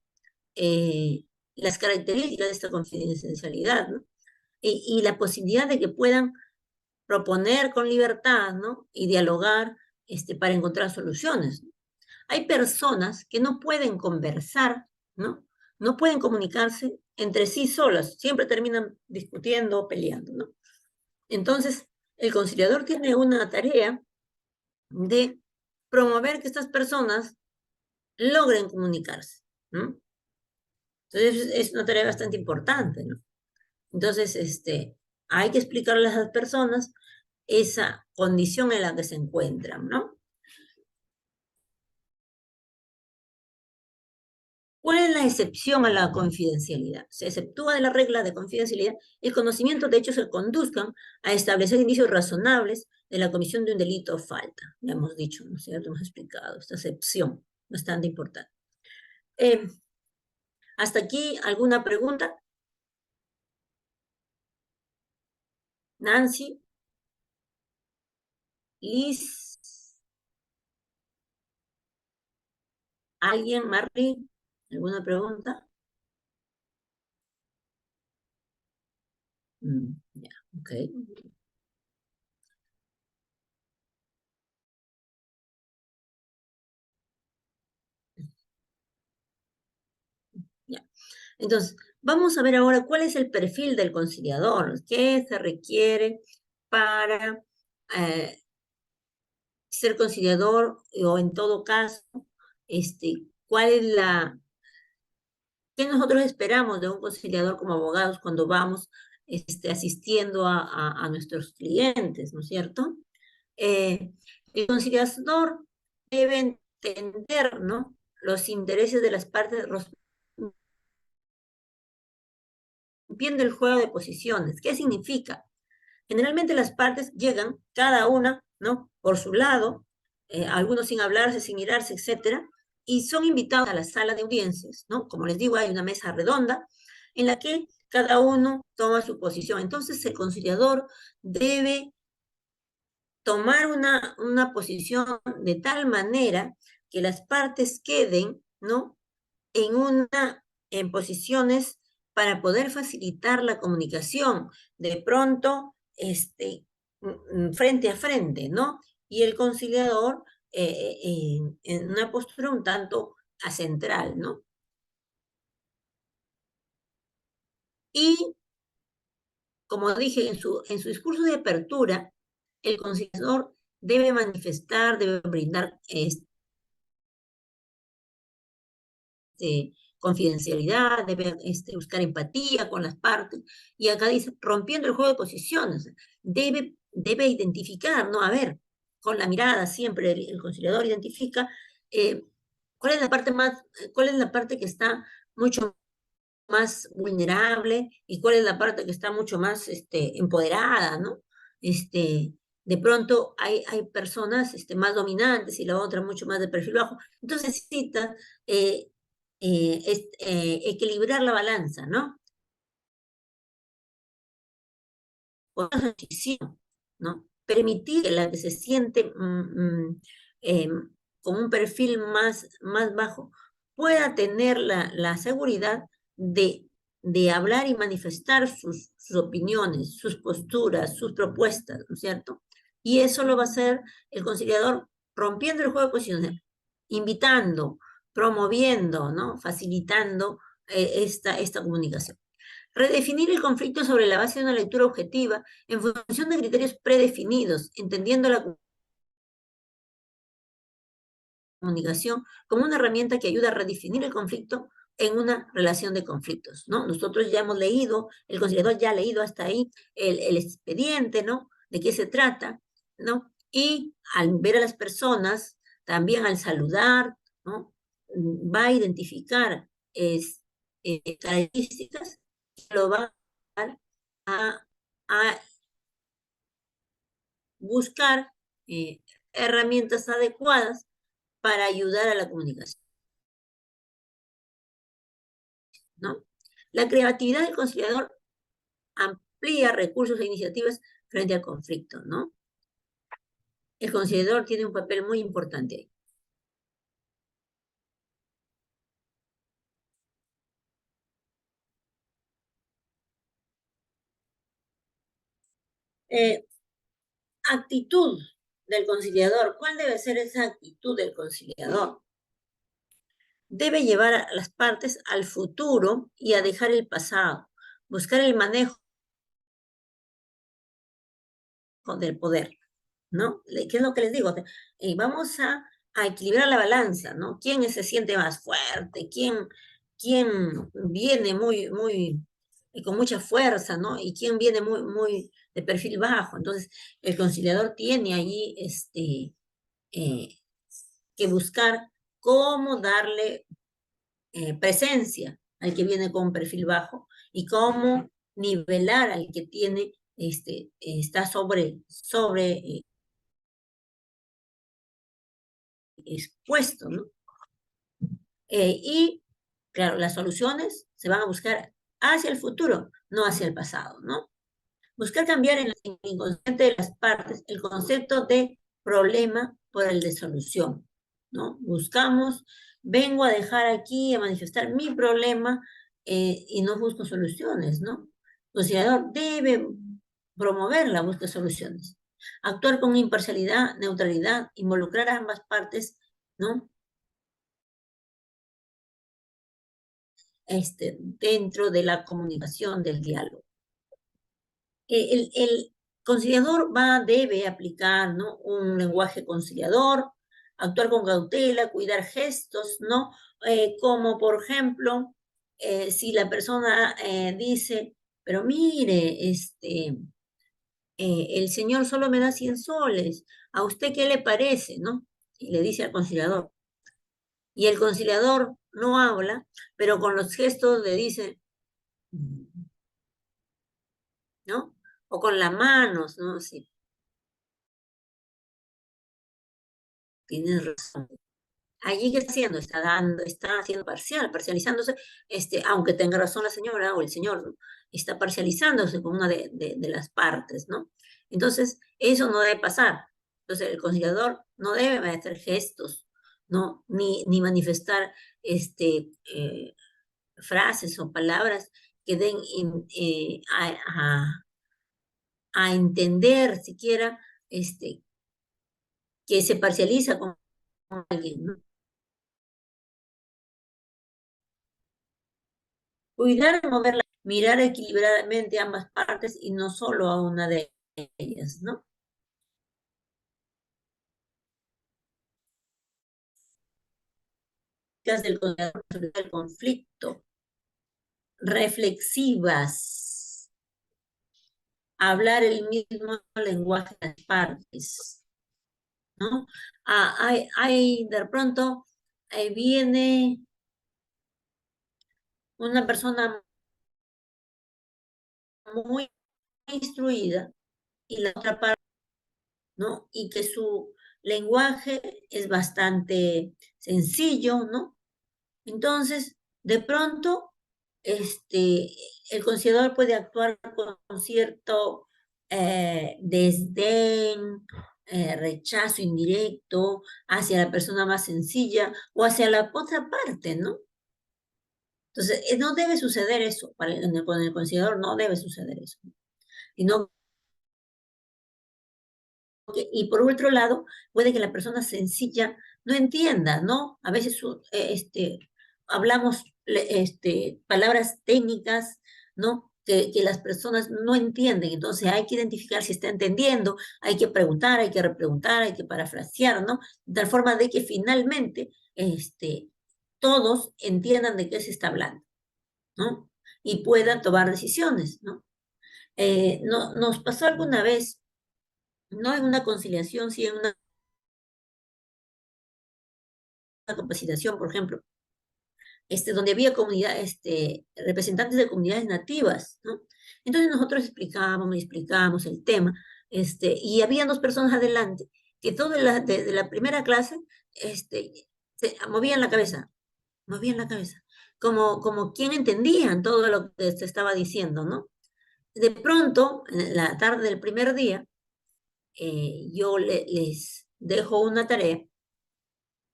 Las características de esta confidencialidad, ¿no? Y la posibilidad de que puedan proponer con libertad, ¿no? Y dialogar para encontrar soluciones. Hay personas que no pueden conversar, ¿no? No pueden comunicarse entre sí solas, siempre terminan discutiendo o peleando, ¿no? Entonces, el conciliador tiene una tarea de promover que estas personas logren comunicarse, ¿no? Entonces, es una tarea bastante importante, ¿no? Entonces, hay que explicarle a las personas esa condición en la que se encuentran, ¿no? ¿Cuál es la excepción a la confidencialidad? Se exceptúa de la regla de confidencialidad el conocimiento de hechos que conduzcan a establecer indicios razonables de la comisión de un delito o falta. Ya hemos dicho, ¿no es cierto? Hemos explicado esta excepción, bastante importante. ¿Hasta aquí alguna pregunta? Nancy, Liz, ¿alguien? Marley, ¿alguna pregunta? Ya, ok. Ya. Entonces, vamos a ver ahora cuál es el perfil del conciliador, qué se requiere para ser conciliador o en todo caso, cuál es qué nosotros esperamos de un conciliador como abogados cuando vamos asistiendo a nuestros clientes, ¿no es cierto? El conciliador debe entender, ¿no? Los intereses de las partes, rompiendo el juego de posiciones. ¿Qué significa? Generalmente las partes llegan, cada una, ¿no? Por su lado, algunos sin hablarse, sin mirarse, etcétera, y son invitados a la sala de audiencias, ¿no? Como les digo, hay una mesa redonda en la que cada uno toma su posición. Entonces, el conciliador debe tomar una posición de tal manera que las partes queden, ¿no? En posiciones para poder facilitar la comunicación, de pronto, frente a frente, ¿no? Y el conciliador en una postura un tanto acentral, ¿no? Y, como dije, en su discurso de apertura, el conciliador debe manifestar, debe brindar confidencialidad, debe buscar empatía con las partes, y acá dice, rompiendo el juego de posiciones, debe identificar, ¿no? A ver, con la mirada siempre el conciliador identifica cuál es la parte que está mucho más vulnerable y cuál es la parte que está mucho más empoderada, ¿no? De pronto hay personas más dominantes y la otra mucho más de perfil bajo. Entonces necesita equilibrar la balanza, ¿no? ¿no? Permitir que la que se siente con un perfil más bajo pueda tener la seguridad de hablar y manifestar sus opiniones, sus posturas, sus propuestas, ¿no es cierto? Y eso lo va a hacer el conciliador rompiendo el juego de posiciones, invitando, promoviendo, ¿no? Facilitando esta comunicación. Redefinir el conflicto sobre la base de una lectura objetiva en función de criterios predefinidos, entendiendo la comunicación como una herramienta que ayuda a redefinir el conflicto en una relación de conflictos, ¿no? Nosotros ya hemos leído, el conciliador ya ha leído hasta ahí el expediente, ¿no? De qué se trata, ¿no? Y al ver a las personas, también al saludar, ¿no? Va a identificar características que lo va a buscar herramientas adecuadas para ayudar a la comunicación, ¿no? La creatividad del conciliador amplía recursos e iniciativas frente al conflicto, ¿no? El conciliador tiene un papel muy importante ahí. Actitud del conciliador. ¿Cuál debe ser esa actitud del conciliador? Debe llevar a las partes al futuro y a dejar el pasado, buscar el manejo del poder, ¿no? ¿Qué es lo que les digo? Vamos a equilibrar la balanza, ¿no? ¿Quién se siente más fuerte? ¿Quién viene con mucha fuerza, ¿no? Y quién viene muy de perfil bajo. Entonces, el conciliador tiene allí que buscar cómo darle presencia al que viene con perfil bajo y cómo nivelar al que tiene, está sobre expuesto, ¿no? Y, claro, las soluciones se van a buscar hacia el futuro, no hacia el pasado, ¿no? Buscar cambiar en el inconsciente de las partes el concepto de problema por el de solución, ¿no? Buscamos, vengo a dejar aquí, a manifestar mi problema y no busco soluciones, ¿no? El conciliador debe promover la búsqueda de soluciones, actuar con imparcialidad, neutralidad, involucrar a ambas partes, ¿no? Dentro de la comunicación, del diálogo. El conciliador debe aplicar, ¿no? Un lenguaje conciliador, actuar con cautela, cuidar gestos, ¿no? Como por ejemplo, si la persona dice, pero mire, el señor solo me da 100 soles, ¿a usted qué le parece, no? Y le dice al conciliador. Y el conciliador no habla, pero con los gestos le dice, ¿no? O con las manos, ¿no? Sí. Tienes razón. Allí, ¿qué está haciendo? Está haciendo parcializándose, aunque tenga razón la señora o el señor, ¿no? Está parcializándose con una de las partes, ¿no? Entonces, eso no debe pasar. Entonces, el conciliador no debe hacer gestos, ¿no? Ni manifestar frases o palabras que den a entender siquiera que se parcializa con alguien, ¿no? Cuidar de moverla, mirar equilibradamente ambas partes y no solo a una de ellas, ¿no? Del conflicto, reflexivas, hablar el mismo lenguaje de las partes, ¿no? De pronto viene una persona muy instruida y la otra parte, ¿no? Y que su lenguaje es bastante sencillo, ¿no? Entonces, de pronto, el conciliador puede actuar con cierto desdén, rechazo indirecto hacia la persona más sencilla o hacia la otra parte, ¿no? Entonces, no debe suceder eso, con el conciliador no debe suceder eso, sino y por otro lado, puede que la persona sencilla no entienda, ¿no? A veces hablamos palabras técnicas, ¿no? Que las personas no entienden. Entonces hay que identificar si está entendiendo, hay que preguntar, hay que repreguntar, hay que parafrasear, ¿no? De tal forma de que finalmente todos entiendan de qué se está hablando, ¿no? Y puedan tomar decisiones, ¿no? Nos pasó alguna vez, no en una conciliación, sí en una capacitación, por ejemplo, donde había comunidad, representantes de comunidades nativas, ¿no? Entonces nosotros explicábamos el tema, y habían dos personas adelante que de la primera clase, movían la cabeza, como quien entendían todo lo que se estaba diciendo, ¿no? De pronto, en la tarde del primer día, yo les dejo una tarea,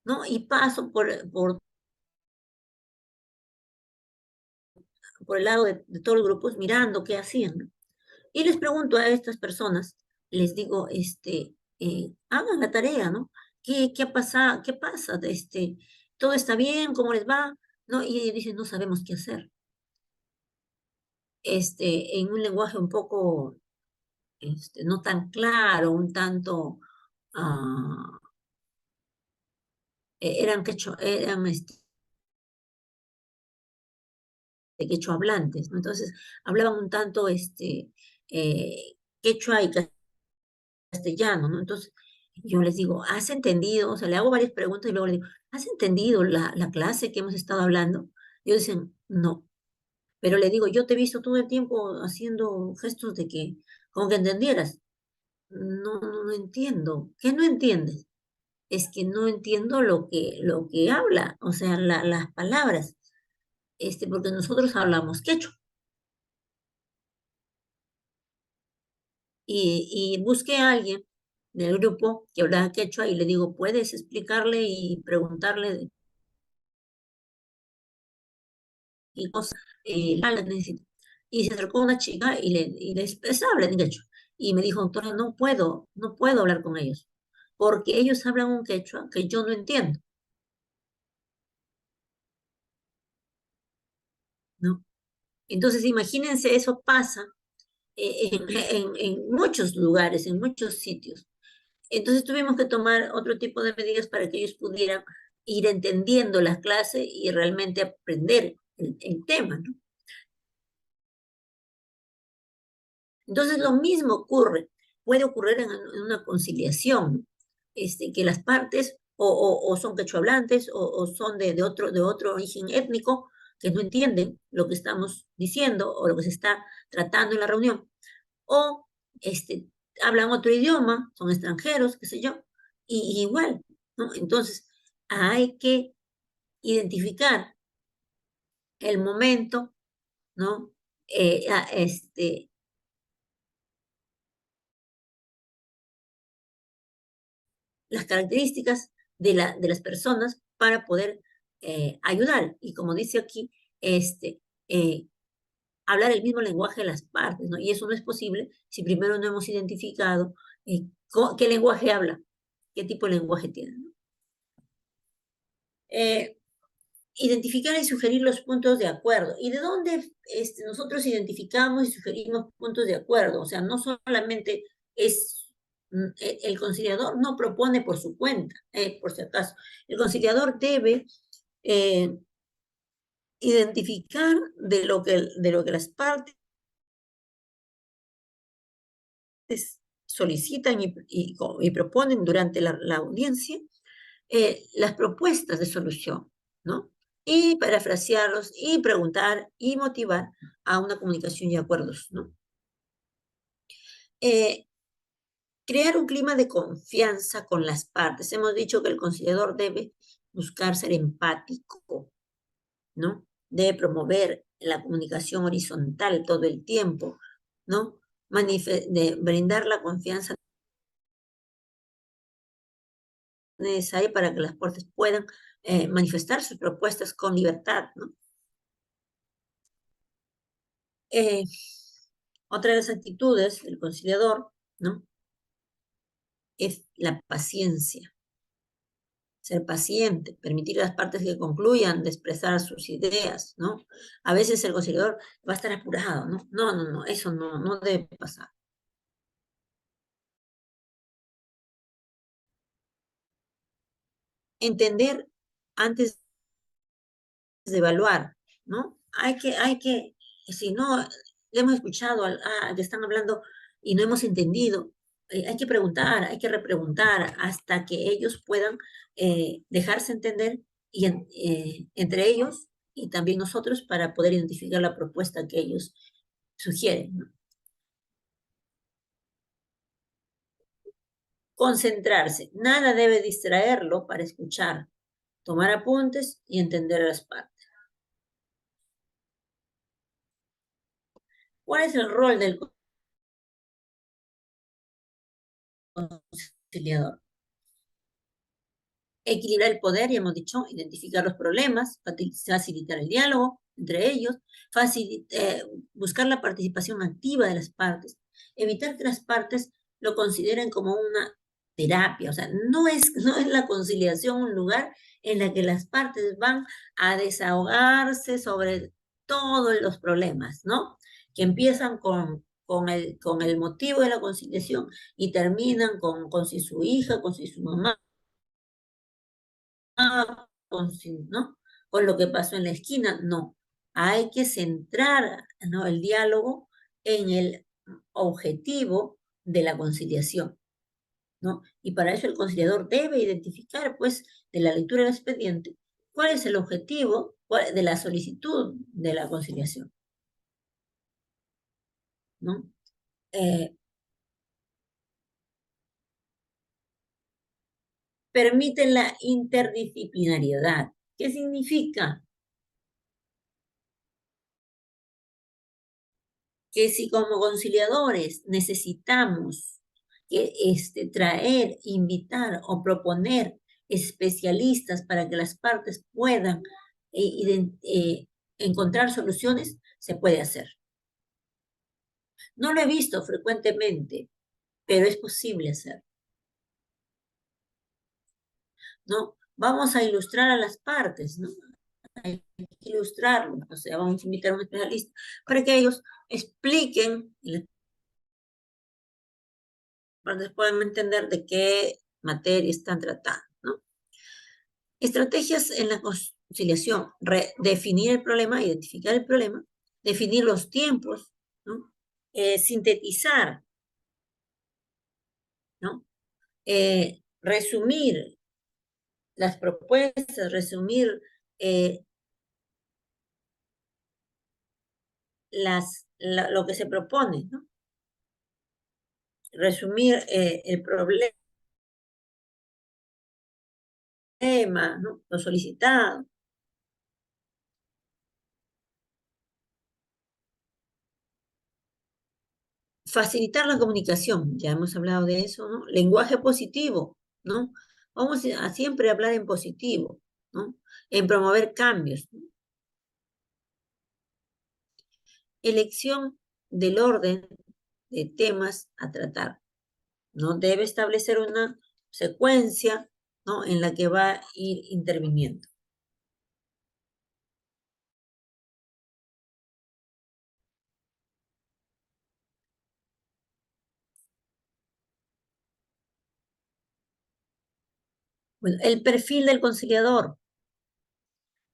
¿no? Y paso por el lado de todos los grupos mirando qué hacían, ¿no? Y les pregunto a estas personas, les digo, hagan la tarea, ¿no? ¿Qué ha pasado? ¿Qué pasa? ¿Todo está bien? ¿Cómo les va? ¿No? Y ellos dicen, no sabemos qué hacer. En un lenguaje un poco, no tan claro, un tanto, ah, de quechua hablantes, ¿no? Entonces, hablaban un tanto, quechua y castellano, ¿no? Entonces, yo les digo, ¿has entendido? O sea, le hago varias preguntas y luego le digo, ¿has entendido la clase que hemos estado hablando? Y ellos dicen, no. Pero le digo, yo te he visto todo el tiempo haciendo gestos de que, como que entendieras. No entiendo. ¿Qué no entiendes? Es que no entiendo lo que habla, o sea, las palabras, porque nosotros hablamos quechua. Y busqué a alguien del grupo que hablaba quechua y le digo, ¿puedes explicarle y preguntarle qué cosa necesita? Y se acercó una chica y le expresaba en quechua. Y me dijo, doctora, no puedo hablar con ellos, porque ellos hablan un quechua que yo no entiendo, ¿no? Entonces, imagínense, eso pasa en muchos lugares, en muchos sitios. Entonces tuvimos que tomar otro tipo de medidas para que ellos pudieran ir entendiendo las clases y realmente aprender el tema, ¿no? Entonces lo mismo puede ocurrir en una conciliación, que las partes o son quechohablantes o son de otro origen étnico que no entienden lo que estamos diciendo o lo que se está tratando en la reunión, o hablan otro idioma, son extranjeros, qué sé yo, y igual, ¿no? Entonces, hay que identificar el momento, ¿no? Eh, a- este, las características de las personas para poder ayudar. Y como dice aquí, eh, hablar el mismo lenguaje de las partes, ¿no? Y eso no es posible si primero no hemos identificado qué lenguaje habla, qué tipo de lenguaje tiene, ¿no? Eh, Identificar y sugerir los puntos de acuerdo. ¿Y de dónde nosotros identificamos y sugerimos puntos de acuerdo? O sea, no solamente es el conciliador no propone por su cuenta, por si acaso. El conciliador debe eh, identificar de lo que las partes solicitan y proponen durante la audiencia, las propuestas de solución, ¿no? Y parafrasearlos y preguntar y motivar a una comunicación y acuerdos, ¿no? Eh, Crear un clima de confianza con las partes. Hemos dicho que el conciliador debe buscar ser empático, ¿no? Debe promover la comunicación horizontal todo el tiempo, ¿no? De brindar la confianza necesaria para que las partes puedan manifestar sus propuestas con libertad, ¿no? Eh, Otra de las actitudes del conciliador, ¿no? Es la paciencia, ser paciente, permitir a las partes que concluyan de expresar sus ideas, ¿no? A veces el conciliador va a estar apurado, ¿no? No, eso no debe pasar. Entender antes de evaluar, ¿no? Si no, le hemos escuchado que están hablando y no hemos entendido, hay que preguntar, hay que repreguntar hasta que ellos puedan dejarse entender y entre ellos y también nosotros para poder identificar la propuesta que ellos sugieren, ¿no? Concentrarse, nada debe distraerlo para escuchar, tomar apuntes y entender las partes. ¿Cuál es el rol del conciliador? Equilibrar el poder, ya hemos dicho, identificar los problemas, facilitar el diálogo entre ellos, buscar la participación activa de las partes, evitar que las partes lo consideren como una terapia, o sea, no es la conciliación un lugar en el que las partes van a desahogarse sobre todos los problemas, ¿no? Que empiezan con el motivo de la conciliación y terminan con si su hija, con si su mamá, ¿no? Con lo que pasó en la esquina, no. Hay que centrar, ¿no?, el diálogo en el objetivo de la conciliación, ¿no? Y para eso el conciliador debe identificar, pues, de la lectura del expediente, cuál es el objetivo de la solicitud de la conciliación, ¿no? Permite la interdisciplinariedad. ¿Qué significa? Que si como conciliadores necesitamos traer, invitar o proponer especialistas para que las partes puedan encontrar soluciones, se puede hacer. No lo he visto frecuentemente, pero es posible hacer, ¿no? Vamos a ilustrar a las partes, ¿no? Hay que ilustrarlo, o sea, vamos a invitar a un especialista para que ellos expliquen y las partes puedan entender de qué materia están tratando, ¿no? Estrategias en la conciliación: definir el problema, identificar el problema, definir los tiempos, ¿no? Sintetizar, ¿no? Resumir las propuestas, resumir lo que se propone, ¿no? Resumir el problema, ¿no?, lo solicitado. Facilitar la comunicación, ya hemos hablado de eso, ¿no? Lenguaje positivo, ¿no? Vamos a siempre hablar en positivo, ¿no? En promover cambios, ¿no? Elección del orden de temas a tratar, ¿no? Debe establecer una secuencia, ¿no?, en la que va a ir interviniendo. Bueno, el perfil del conciliador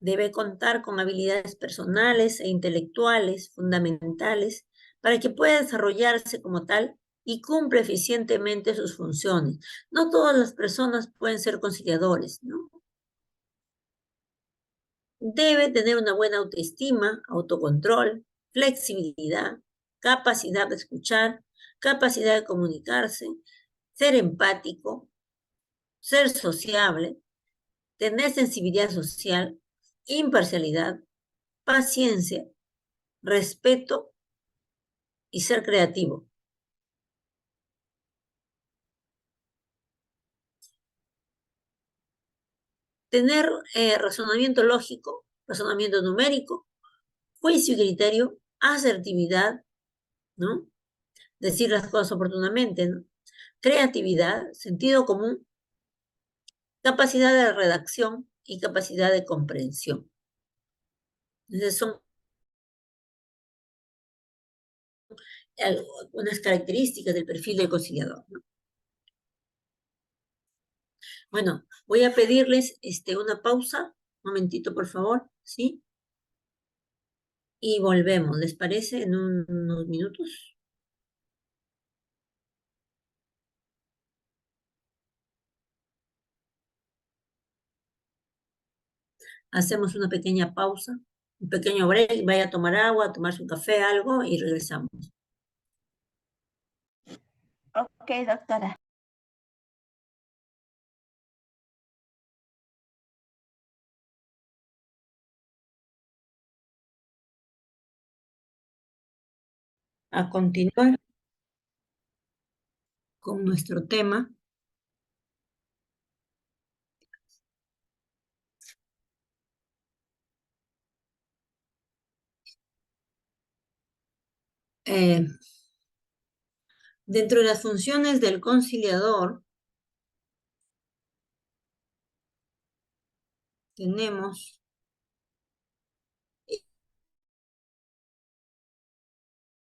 debe contar con habilidades personales e intelectuales fundamentales para que pueda desarrollarse como tal y cumpla eficientemente sus funciones. No todas las personas pueden ser conciliadores, ¿no? Debe tener una buena autoestima, autocontrol, flexibilidad, capacidad de escuchar, capacidad de comunicarse, ser empático, ser sociable, tener sensibilidad social, imparcialidad, paciencia, respeto y ser creativo. Tener razonamiento lógico, razonamiento numérico, juicio y criterio, asertividad, ¿no? Decir las cosas oportunamente, ¿no? Creatividad, sentido común, capacidad de redacción y capacidad de comprensión. Entonces son algunas características del perfil del conciliador, ¿no? Bueno, voy a pedirles una pausa momentito, por favor, ¿sí? Y volvemos, ¿les parece? En unos minutos. Hacemos una pequeña pausa, un pequeño break, vaya a tomar agua, a tomarse un café, algo, y regresamos. Ok, doctora. A continuar con nuestro tema. Dentro de las funciones del conciliador, tenemos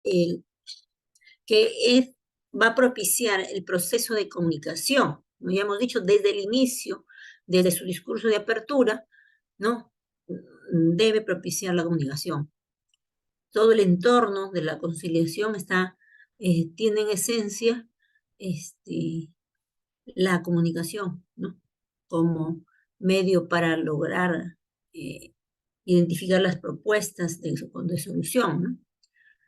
el que va a propiciar el proceso de comunicación. Como ya hemos dicho, desde el inicio, desde su discurso de apertura, ¿no? Debe propiciar la comunicación. Todo el entorno de la conciliación tiene en esencia la comunicación, ¿no? Como medio para lograr identificar las propuestas de solución, ¿no?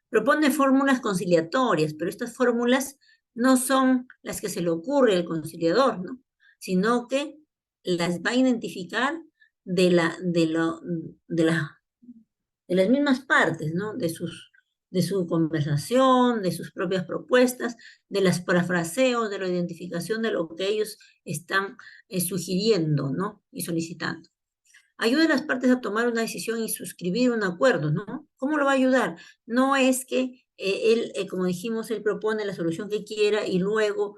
Propone fórmulas conciliatorias, pero estas fórmulas no son las que se le ocurre al conciliador, ¿no? Sino que las va a identificar de las mismas partes, ¿no? De su conversación, de sus propias propuestas, de las parafraseos, de la identificación de lo que ellos están sugiriendo, ¿no? Y solicitando. Ayuda a las partes a tomar una decisión y suscribir un acuerdo, ¿no? ¿Cómo lo va a ayudar? No es que él, como dijimos, él propone la solución que quiera y luego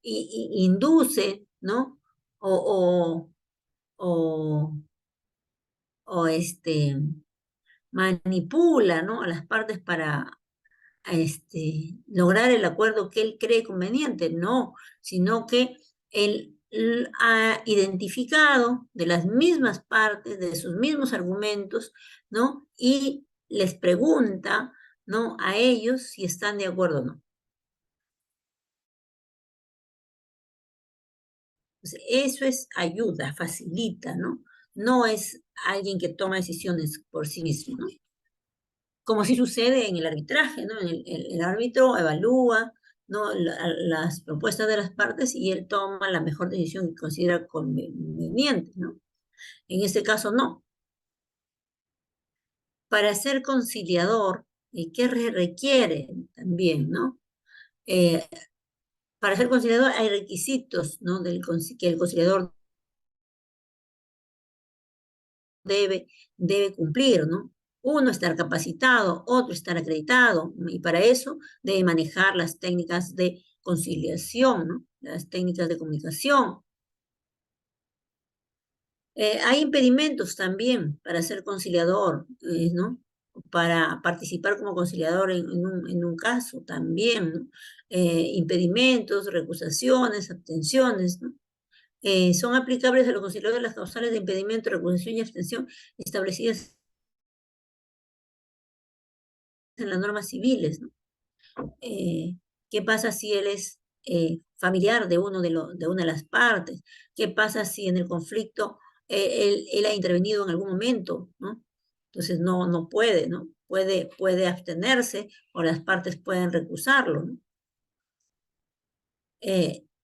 induce, ¿no? O manipula, ¿no? A las partes para lograr el acuerdo que él cree conveniente, no, sino que él ha identificado de las mismas partes, de sus mismos argumentos, ¿no? Y les pregunta, ¿no? A ellos si están de acuerdo o no. Entonces, eso es ayuda, facilita, ¿no? No es alguien que toma decisiones por sí mismo, ¿no? Como si sucede en el arbitraje, ¿no? El árbitro evalúa, ¿no? Las propuestas de las partes y él toma la mejor decisión que considera conveniente, ¿no? En este caso, no. Para ser conciliador, ¿qué requiere también, no? Para ser conciliador hay requisitos, ¿no? Que el conciliador debe cumplir, ¿no? Uno, estar capacitado, otro, estar acreditado, y para eso debe manejar las técnicas de conciliación, ¿no? Las técnicas de comunicación. Hay impedimentos también para ser conciliador, ¿no? Para participar como conciliador en un caso también, ¿no? Impedimentos, recusaciones, abstenciones, ¿no? Son aplicables a los conciliadores las causales de impedimento, recusación y abstención establecidas en las normas civiles, ¿no? ¿Qué pasa si él es familiar de una de las partes? ¿Qué pasa si en el conflicto él ha intervenido en algún momento, ¿no? Entonces no puede, ¿no? Puede abstenerse o las partes pueden recusarlo, ¿no?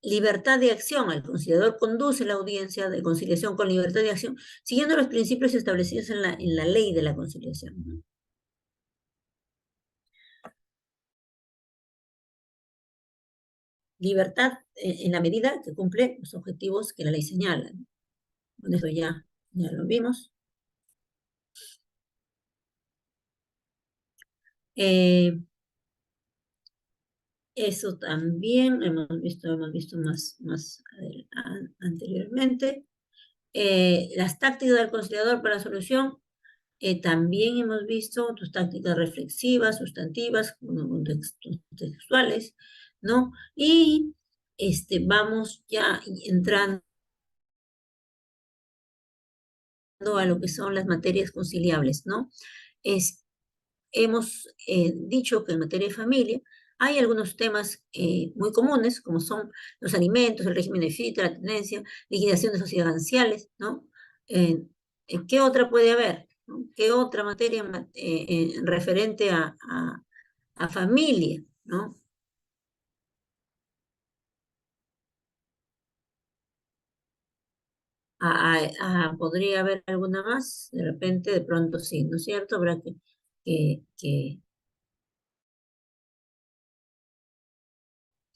Libertad de acción. El conciliador conduce la audiencia de conciliación con libertad de acción, siguiendo los principios establecidos en la ley de la conciliación, ¿no? Libertad en la medida que cumple los objetivos que la ley señala, ¿no? Con eso ya lo vimos. Eso también hemos visto más anteriormente. Las tácticas del conciliador para la solución, también hemos visto tus tácticas reflexivas, sustantivas, textuales, ¿no? Y vamos ya entrando a lo que son las materias conciliables, ¿no? Hemos dicho que en materia de familia hay algunos temas muy comunes, como son los alimentos, el régimen de FIT, la tenencia, liquidación de sociedades gananciales, ¿no? ¿Qué otra puede haber? ¿No? ¿Qué otra materia referente a familia, ¿no? ¿Podría haber alguna más? De repente, de pronto sí, ¿no es cierto? Habrá que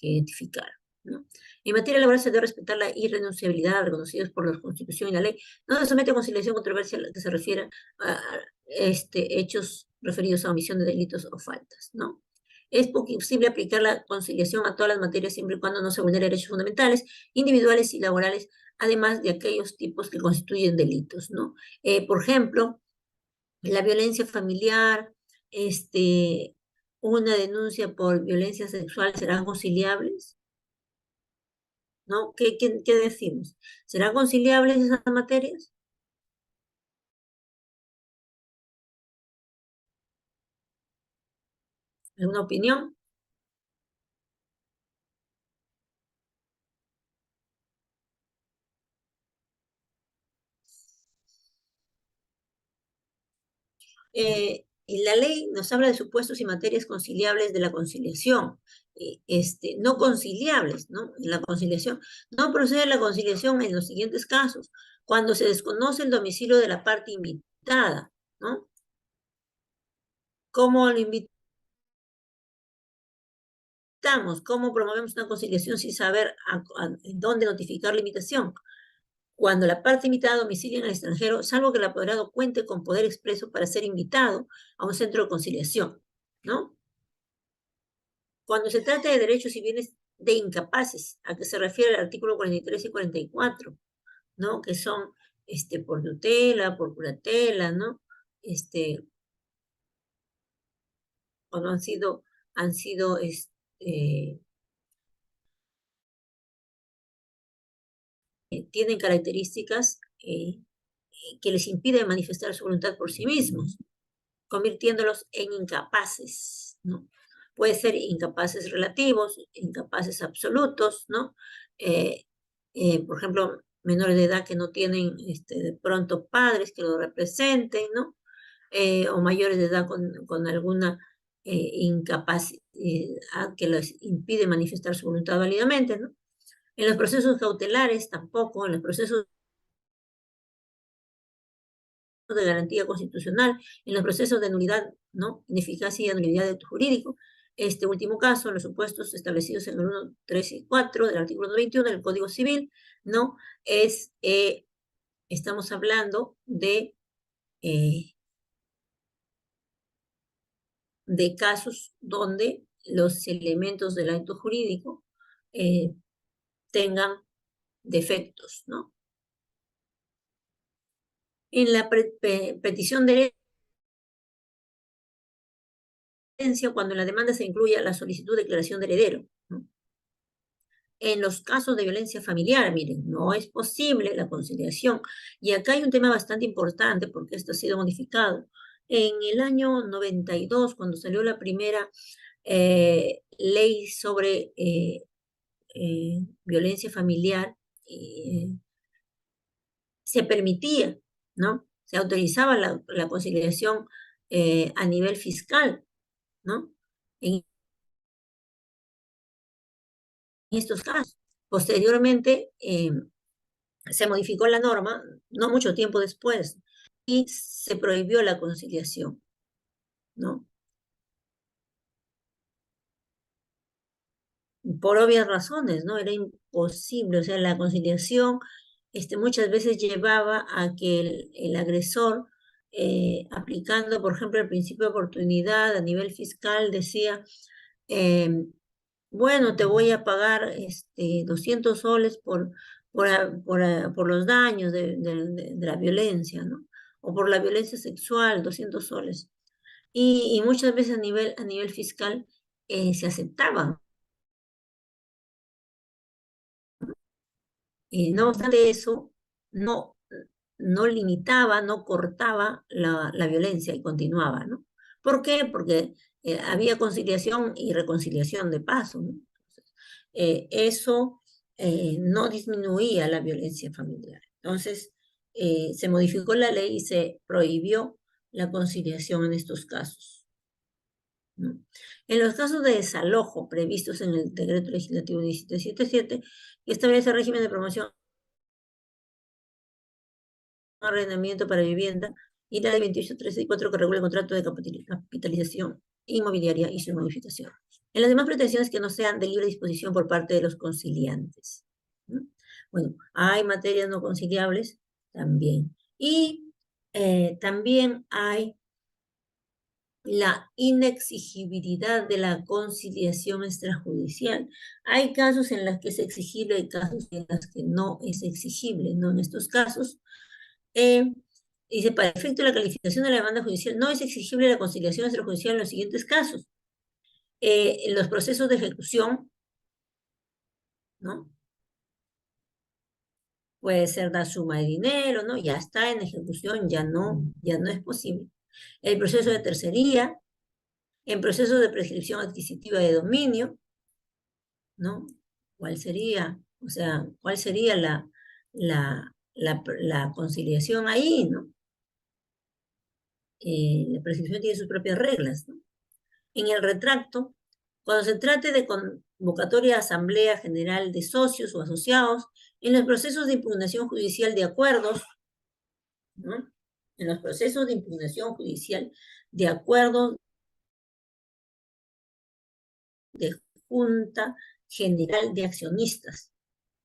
identificar, ¿no? En materia laboral se debe respetar la irrenunciabilidad reconocida por la Constitución y la ley. No se somete a conciliación controversial que se refiera a hechos referidos a omisión de delitos o faltas, ¿no? Es posible aplicar la conciliación a todas las materias siempre y cuando no se vulneren derechos fundamentales, individuales y laborales, además de aquellos tipos que constituyen delitos, ¿no? Por ejemplo, la violencia familiar, una denuncia por violencia sexual, ¿serán conciliables? ¿No? ¿Qué decimos? ¿Serán conciliables esas materias? ¿Alguna opinión? Y la ley nos habla de supuestos y materias conciliables de la conciliación, no conciliables, ¿no? En la conciliación. No procede la conciliación en los siguientes casos: cuando se desconoce el domicilio de la parte invitada, ¿no? ¿Cómo lo invitamos? ¿Cómo promovemos una conciliación sin saber en dónde notificar la invitación? Cuando la parte invitada domicilia en el extranjero, salvo que el apoderado cuente con poder expreso para ser invitado a un centro de conciliación, ¿no? Cuando se trata de derechos y bienes de incapaces, a que se refiere el artículo 43 y 44, ¿no? Que son por tutela, por curatela, ¿no? Cuando han sido tienen características que les impiden manifestar su voluntad por sí mismos, convirtiéndolos en incapaces, ¿no? Puede ser incapaces relativos, incapaces absolutos, ¿no? Por ejemplo, menores de edad que no tienen de pronto padres que lo representen, ¿no? O mayores de edad con alguna incapacidad que les impide manifestar su voluntad válidamente, ¿no? En los procesos cautelares tampoco, en los procesos de garantía constitucional, en los procesos de nulidad, ¿no? Ineficacia y nulidad de acto jurídico. Este último caso, en los supuestos establecidos en el 1, 3 y 4 del artículo 21 del Código Civil, ¿no? Estamos hablando de casos donde los elementos del acto jurídico tengan defectos, ¿no? En la petición de herencia, cuando en la demanda se incluya la solicitud de declaración de heredero, ¿no? En los casos de violencia familiar, miren, no es posible la conciliación. Y acá hay un tema bastante importante porque esto ha sido modificado. En el año 92, cuando salió la primera ley sobre violencia familiar, se permitía, ¿no? Se autorizaba la conciliación a nivel fiscal, ¿no? En estos casos. Posteriormente, se modificó la norma, no mucho tiempo después, y se prohibió la conciliación, ¿no? Por obvias razones, ¿no? Era imposible, o sea, la conciliación muchas veces llevaba a que el agresor, aplicando, por ejemplo, el principio de oportunidad a nivel fiscal, decía, bueno, te voy a pagar 200 soles por los daños de la violencia, ¿no? O por la violencia sexual, 200 soles. Y muchas veces a nivel fiscal se aceptaban. No obstante eso, no no limitaba, no cortaba la violencia y continuaba, ¿no? ¿Por qué? Porque había conciliación y reconciliación de paso, ¿no? Eso no disminuía la violencia familiar. Entonces, se modificó la ley y se prohibió la conciliación en estos casos, ¿no? En los casos de desalojo previstos en el Decreto Legislativo 1777, que establece el régimen de promoción arrendamiento para vivienda, y la ley 2834 que regula el contrato de capitalización inmobiliaria y su modificación. En las demás pretensiones que no sean de libre disposición por parte de los conciliantes, ¿no? Bueno, hay materias no conciliables también. Y también hay la inexigibilidad de la conciliación extrajudicial. Hay casos en los que es exigible, hay casos en los que no es exigible, ¿no? En estos casos, dice, para efecto de la calificación de la demanda judicial, no es exigible la conciliación extrajudicial en los siguientes casos. En los procesos de ejecución, ¿no? Puede ser la suma de dinero, ¿no? Ya está en ejecución, ya no es posible. El proceso de tercería, en proceso de prescripción adquisitiva de dominio, ¿no? ¿Cuál sería? O sea, ¿cuál sería la conciliación ahí, ¿no? La prescripción tiene sus propias reglas, ¿no? En el retracto, cuando se trate de convocatoria de asamblea general de socios o asociados, en los procesos de impugnación judicial de acuerdos, ¿no? En los procesos de impugnación judicial de acuerdos de Junta General de Accionistas,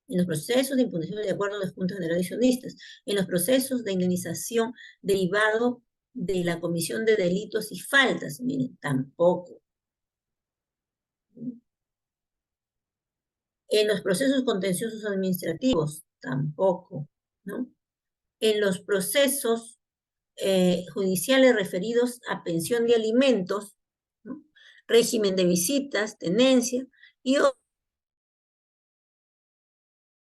en los procesos de impugnación de acuerdos de Junta General de Accionistas, en los procesos de indemnización derivado de la comisión de delitos y faltas, miren, tampoco. En los procesos contenciosos administrativos, tampoco, ¿no? En los procesos judiciales referidos a pensión de alimentos, ¿no? Régimen de visitas, tenencia y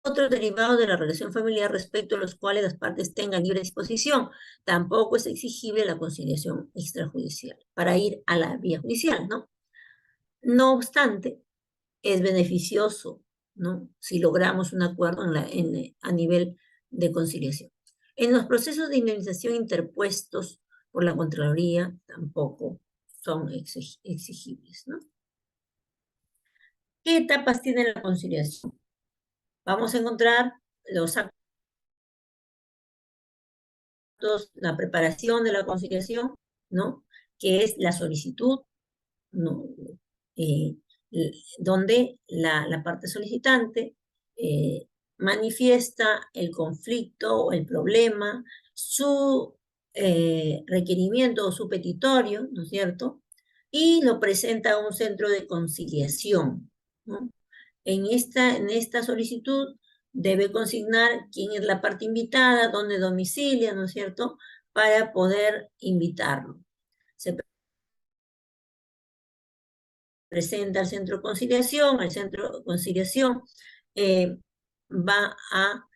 otros derivados de la relación familiar respecto a los cuales las partes tengan libre disposición. Tampoco es exigible la conciliación extrajudicial para ir a la vía judicial, ¿no? No obstante, es beneficioso, ¿no? Si logramos un acuerdo a nivel de conciliación. En los procesos de indemnización interpuestos por la Contraloría tampoco son exigibles, ¿no? ¿Qué etapas tiene la conciliación? Vamos a encontrar los actos, la preparación de la conciliación, ¿no? Que es la solicitud, ¿no? Donde la parte solicitante manifiesta el conflicto o el problema, su requerimiento o su petitorio, ¿no es cierto? Y lo presenta a un centro de conciliación, ¿no? En esta solicitud debe consignar quién es la parte invitada, dónde domicilia, ¿no es cierto?, para poder invitarlo. Se presenta al centro de conciliación, el centro de conciliación va a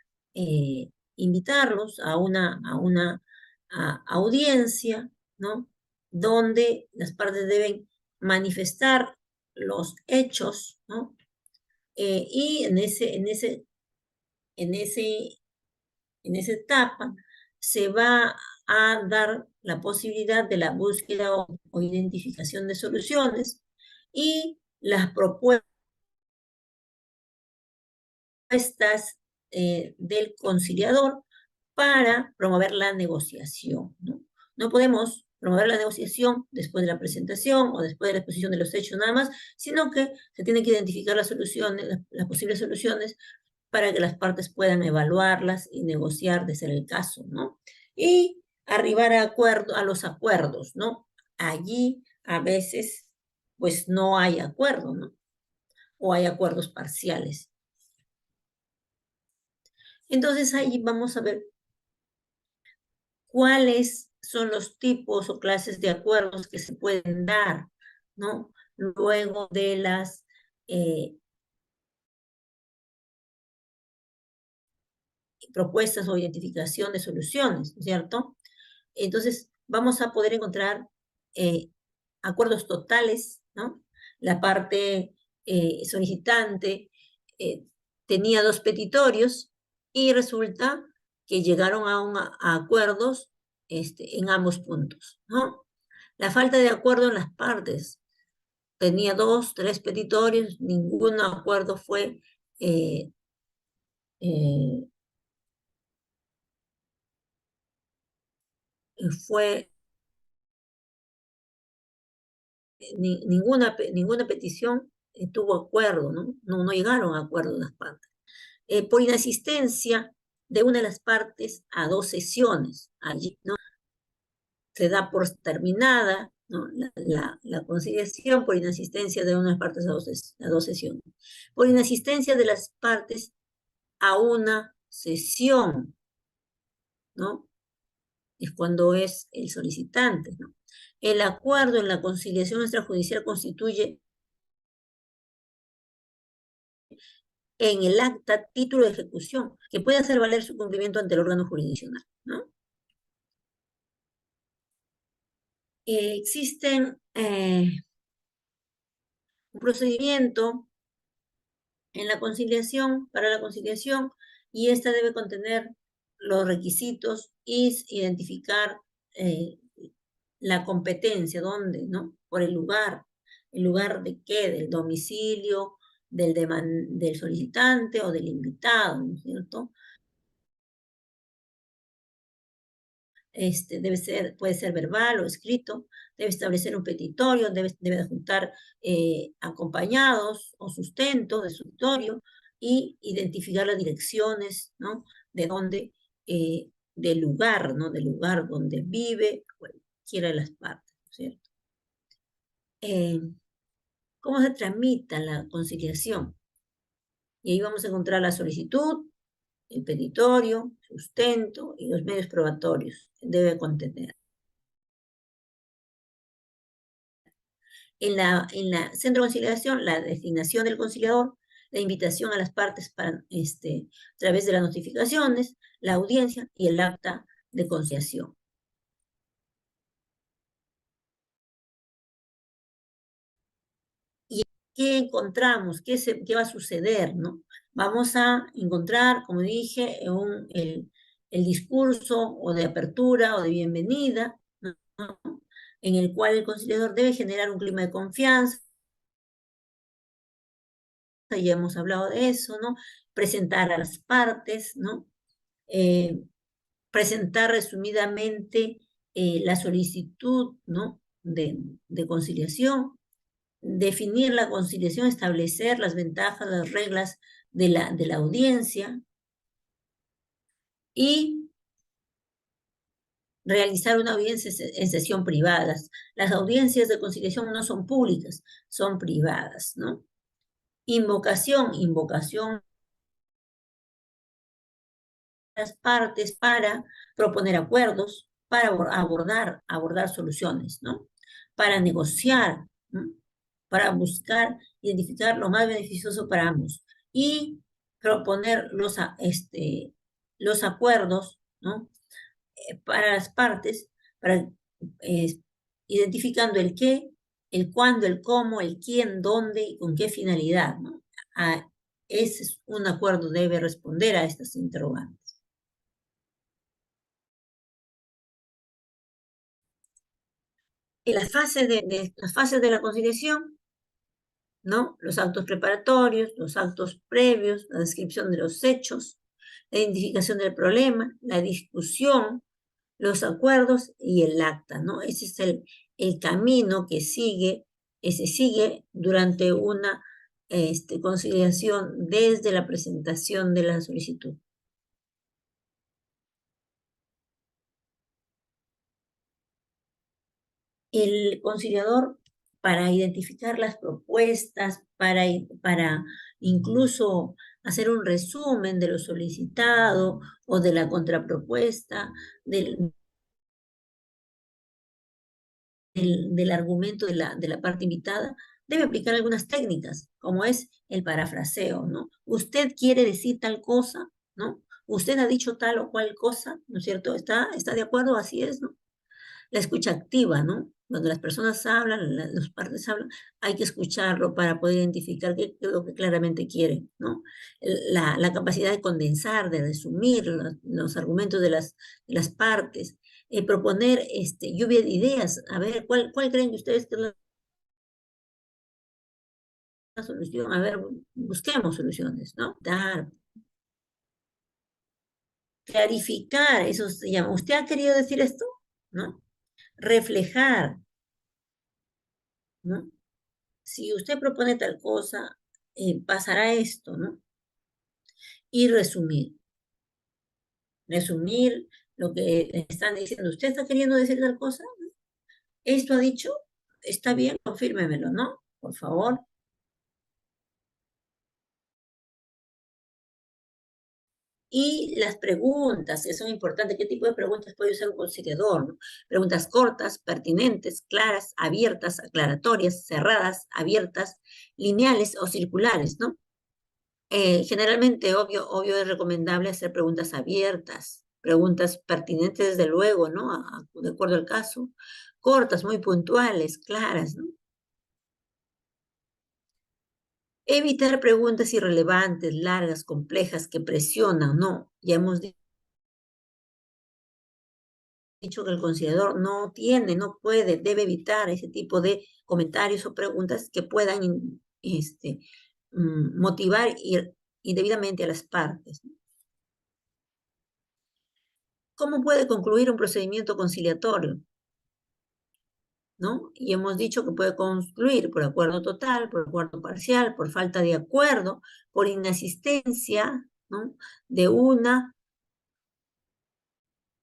invitarlos a una audiencia, ¿no?, donde las partes deben manifestar los hechos, ¿no? Y en esa etapa se va a dar la posibilidad de la búsqueda o identificación de soluciones y las propuestas del conciliador para promover la negociación, ¿no? No podemos promover la negociación después de la presentación o después de la exposición de los hechos nada más, sino que se tienen que identificar las soluciones, las posibles soluciones para que las partes puedan evaluarlas y negociar de ser el caso, ¿no? Y arribar a los acuerdos, ¿no? Allí a veces pues no hay acuerdo, ¿no? O hay acuerdos parciales. Entonces ahí vamos a ver cuáles son los tipos o clases de acuerdos que se pueden dar, ¿no? Luego de las propuestas o identificación de soluciones, ¿cierto? Entonces, vamos a poder encontrar acuerdos totales, ¿no? La parte solicitante tenía 2 petitorios y resulta que llegaron a acuerdos en ambos puntos, ¿no? La falta de acuerdo en las partes. Tenía 2, 3 petitorios, ningún acuerdo fue ninguna petición tuvo acuerdo, ¿no? No llegaron a acuerdo las partes. Por inasistencia de una de las partes a 2 sesiones, allí, ¿no? Se da por terminada, ¿no? la conciliación por inasistencia de una de las partes a dos sesiones. Por inasistencia de las partes a una sesión, ¿no? Es cuando es el solicitante, ¿no? El acuerdo en la conciliación extrajudicial constituye en el acta título de ejecución, que puede hacer valer su cumplimiento ante el órgano jurisdiccional, ¿no? Existen un procedimiento en la conciliación, para la conciliación, y esta debe contener los requisitos y identificar la competencia, ¿dónde? ¿No? Por el lugar de qué, del domicilio, del solicitante o del invitado, ¿no es cierto? Puede ser verbal o escrito, debe establecer un petitorio, debe adjuntar acompañados o sustento de su petitorio y identificar las direcciones, ¿no? De dónde, del lugar, ¿no? Del lugar donde vive cualquiera de las partes, ¿cierto? ¿Cómo se tramita la conciliación? Y ahí vamos a encontrar la solicitud, el petitorio, sustento y los medios probatorios que debe contener. En la centro de conciliación, la designación del conciliador, la invitación a las partes para, a través de las notificaciones, la audiencia y el acta de conciliación. ¿Y qué encontramos? ¿Qué va a suceder, no? Vamos a encontrar, como dije, el discurso o de apertura o de bienvenida, ¿no? En el cual el conciliador debe generar un clima de confianza, ya hemos hablado de eso, ¿no? Presentar a las partes, ¿no? Presentar resumidamente la solicitud, ¿no? de conciliación, definir la conciliación, establecer las ventajas, las reglas de la audiencia y realizar una audiencia en sesión privada. Las audiencias de conciliación no son públicas, son privadas, ¿no? Invocación las partes para proponer acuerdos, para abordar soluciones, ¿no? Para negociar, ¿no? Para buscar identificar lo más beneficioso para ambos y proponer los acuerdos, ¿no? Para las partes, identificando el qué, el cuándo, el cómo, el quién, dónde y con qué finalidad, ¿no? Ese es un acuerdo, debe responder a estas interrogantes. En las fases de la conciliación, ¿no? Los actos preparatorios, los actos previos, la descripción de los hechos, la identificación del problema, la discusión, los acuerdos y el acta, ¿no? Ese es el camino que se sigue durante una conciliación desde la presentación de la solicitud. El conciliador, para identificar las propuestas, para incluso hacer un resumen de lo solicitado o de la contrapropuesta, del argumento de la parte invitada, debe aplicar algunas técnicas, como es el parafraseo, ¿no? Usted quiere decir tal cosa, ¿no? usted ha dicho tal o cual cosa, ¿no es cierto? ¿Está de acuerdo? Así es, ¿no? La escucha activa, ¿no? Cuando las personas hablan, las partes hablan, hay que escucharlo para poder identificar qué es lo que claramente quiere, ¿no? La capacidad de condensar, de resumir los argumentos de las partes, proponer lluvia de ideas, a ver, ¿cuál creen ustedes que es la solución? A ver, busquemos soluciones, ¿no? Dar, clarificar, eso se llama. ¿Usted ha querido decir esto? ¿No? Reflejar, ¿no? Si usted propone tal cosa, pasará esto, ¿no? Y resumir. Resumir lo que están diciendo. ¿Usted está queriendo decir tal cosa? ¿Esto ha dicho? ¿Está bien? Confírmemelo, ¿no? Por favor. Y las preguntas, que son importantes. ¿Qué tipo de preguntas puede usar un conciliador? ¿No? Preguntas cortas, pertinentes, claras, abiertas, aclaratorias, cerradas, abiertas, lineales o circulares, ¿no? Generalmente, obvio es recomendable hacer preguntas abiertas, preguntas pertinentes, desde luego, ¿no? De acuerdo al caso. Cortas, muy puntuales, claras, ¿no? Evitar preguntas irrelevantes, largas, complejas, que presionan, ¿no? Ya hemos dicho que el conciliador no tiene, no puede, debe evitar ese tipo de comentarios o preguntas que puedan motivar indebidamente a las partes. ¿Cómo puede concluir un procedimiento conciliatorio? ¿No? Y hemos dicho que puede concluir por acuerdo total, por acuerdo parcial, por falta de acuerdo, por inasistencia, ¿no? De una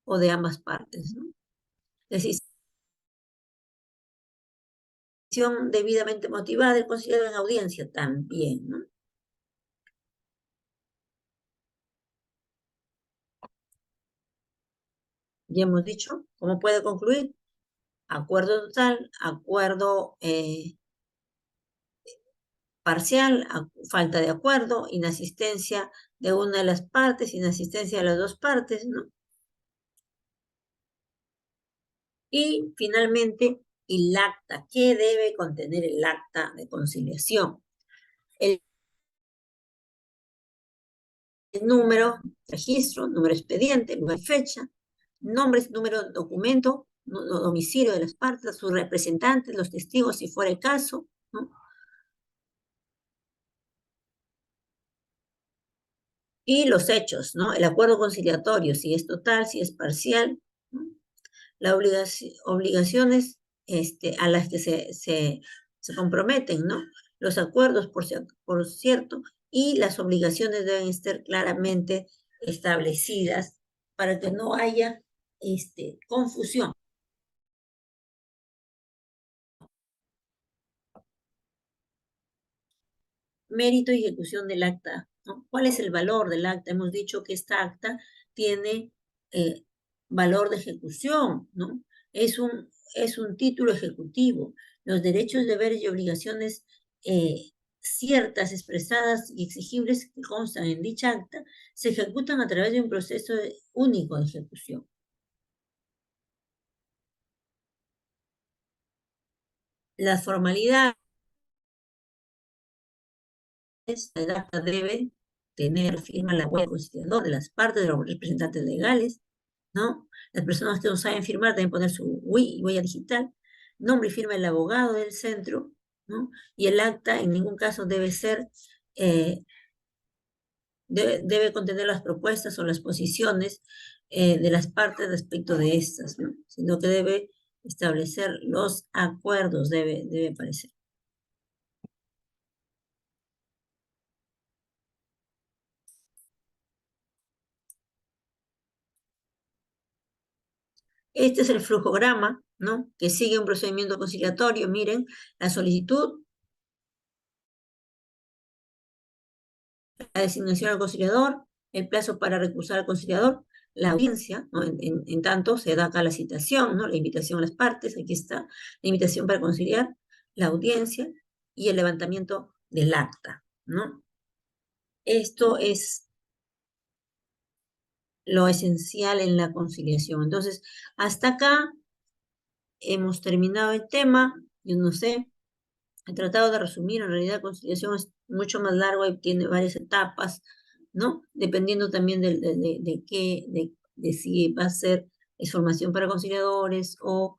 o de ambas partes, ¿no? Decisión debidamente motivada del conciliador en audiencia también, ¿no? Ya hemos dicho cómo puede concluir. Acuerdo total, acuerdo parcial, falta de acuerdo, inasistencia de una de las partes, inasistencia de las dos partes, ¿no? Y finalmente, el acta. ¿Qué debe contener el acta de conciliación? El número, registro, número expediente, lugar y fecha, nombres, número, documento, domicilio de las partes, sus representantes, los testigos, si fuera el caso, ¿no? Y los hechos, ¿no? El acuerdo conciliatorio, si es total, si es parcial, ¿no? Las obligaciones a las que se comprometen, ¿no? Los acuerdos, por cierto, y las obligaciones deben estar claramente establecidas para que no haya confusión. Mérito y ejecución del acta, ¿no? ¿Cuál es el valor del acta? Hemos dicho que esta acta tiene valor de ejecución, ¿no? Es un título ejecutivo. Los derechos, deberes y obligaciones ciertas, expresadas y exigibles que constan en dicha acta se ejecutan a través de un proceso único de ejecución. Las formalidades, el acta debe tener firma la huella del conciliador, de las partes, de los representantes legales, ¿no? Las personas que no saben firmar deben poner su huella digital, nombre y firma del abogado del centro, ¿no? Y el acta en ningún caso debe ser, debe contener las propuestas o las posiciones de las partes respecto de estas, ¿no? Sino que debe establecer los acuerdos, debe aparecer. Este es el flujograma, ¿no? Que sigue un procedimiento conciliatorio. Miren, la solicitud, la designación al conciliador, el plazo para recusar al conciliador, la audiencia, ¿no? En tanto se da acá la citación, ¿no? La invitación a las partes, aquí está, la invitación para conciliar, la audiencia y el levantamiento del acta, ¿no? Esto es lo esencial en la conciliación. Entonces, hasta acá hemos terminado el tema. Yo no sé, he tratado de resumir, en realidad la conciliación es mucho más largo y tiene varias etapas, ¿no? Dependiendo también de si va a ser formación para conciliadores o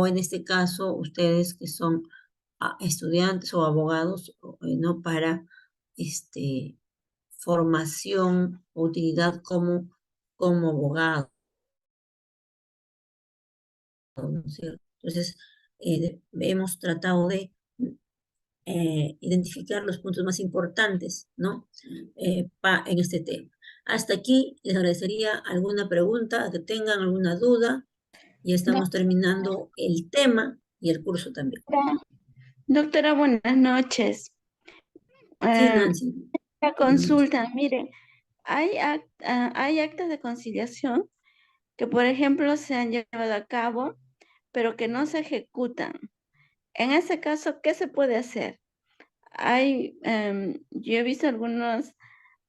en este caso ustedes que son estudiantes o abogados, ¿no? Para formación o utilidad como abogado, ¿no es cierto? Entonces, hemos tratado de identificar los puntos más importantes, ¿no? En este tema. Hasta aquí les agradecería alguna pregunta, que tengan alguna duda. Ya estamos terminando el tema y el curso también. Doctora, buenas noches. Sí, Nancy. La consulta, miren, hay actas de conciliación que, por ejemplo, se han llevado a cabo, pero que no se ejecutan. En ese caso, ¿qué se puede hacer? Yo he visto algunos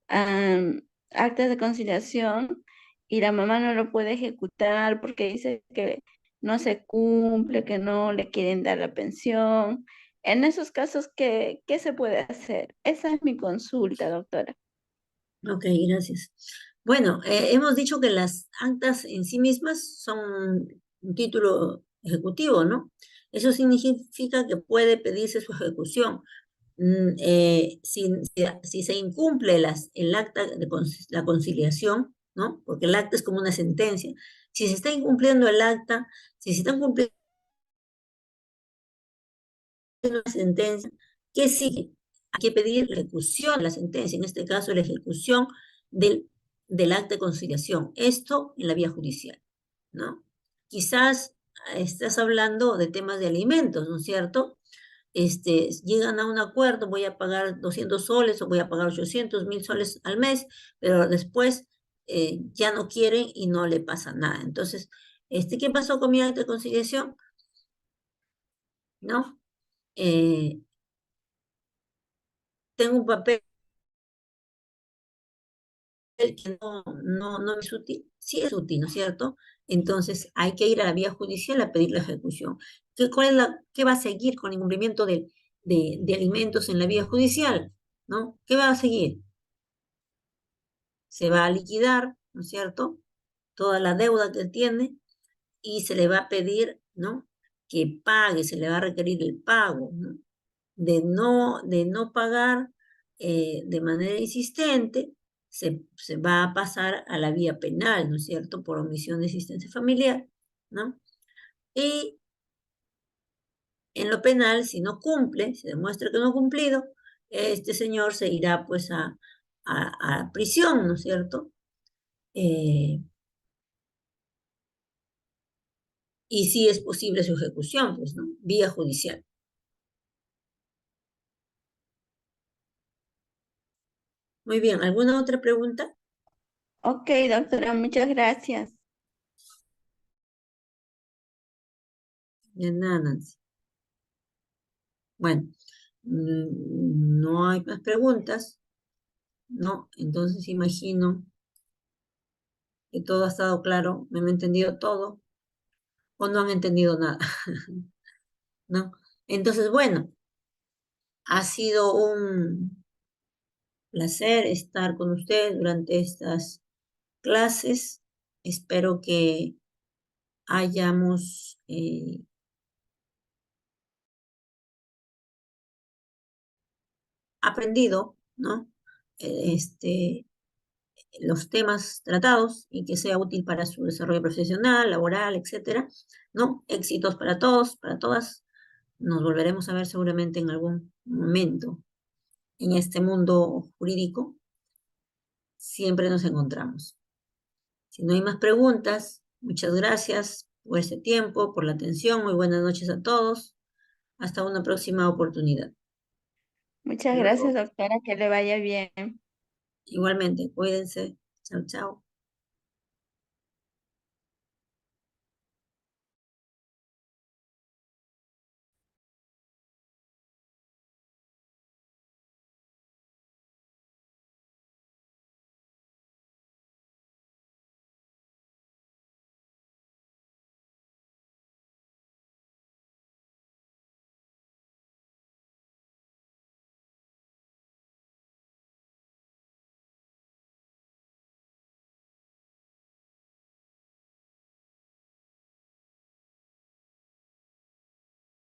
actas de conciliación y la mamá no lo puede ejecutar porque dice que no se cumple, que no le quieren dar la pensión. En esos casos, ¿qué se puede hacer? Esa es mi consulta, doctora. Ok, gracias. Bueno, hemos dicho que las actas en sí mismas son un título ejecutivo, ¿no? Eso significa que puede pedirse su ejecución. Si se incumple el acta de la conciliación, ¿no? Porque el acta es como una sentencia. Si se está incumpliendo el acta, si se está incumpliendo una sentencia, ¿qué sigue? Hay que pedir la ejecución de la sentencia, en este caso la ejecución del acta de conciliación. Esto en la vía judicial, ¿no? Quizás estás hablando de temas de alimentos, ¿no es cierto? Llegan a un acuerdo, voy a pagar 200 soles o voy a pagar 800, 1000 soles al mes, pero después ya no quieren y no le pasa nada. Entonces, ¿qué pasó con mi acta de conciliación? ¿No? Tengo un papel que no es útil. Sí es útil, ¿no es cierto? Entonces, hay que ir a la vía judicial a pedir la ejecución. ¿Qué va a seguir con el incumplimiento de alimentos en la vía judicial? ¿No? ¿Qué va a seguir? Se va a liquidar, ¿no es cierto?, toda la deuda que tiene y se le va a pedir, ¿no?, que pague, se le va a requerir el pago, ¿no? De no pagar de manera insistente, se va a pasar a la vía penal, ¿no es cierto?, por omisión de asistencia familiar, ¿no? Y en lo penal, si no cumple, se demuestra que no ha cumplido, este señor se irá pues a prisión, ¿no es cierto? Y sí es posible su ejecución, pues, ¿no? Vía judicial. Muy bien, ¿alguna otra pregunta? Ok, doctora, muchas gracias. De nada, Nancy. Bueno, no hay más preguntas, ¿no? Entonces imagino que todo ha estado claro, me han entendido todo, o no han entendido nada, ¿no? Entonces, bueno, ha sido un placer estar con ustedes durante estas clases. Espero que hayamos aprendido, ¿no? Los temas tratados y que sea útil para su desarrollo profesional, laboral, etcétera, ¿no? Éxitos para todos, para todas. Nos volveremos a ver seguramente en algún momento en este mundo jurídico. Siempre nos encontramos. Si no hay más preguntas, muchas gracias por este tiempo, por la atención. Muy buenas noches a todos. Hasta una próxima oportunidad. Muchas gracias, doctora, que le vaya bien. Igualmente, cuídense. Chao, chao.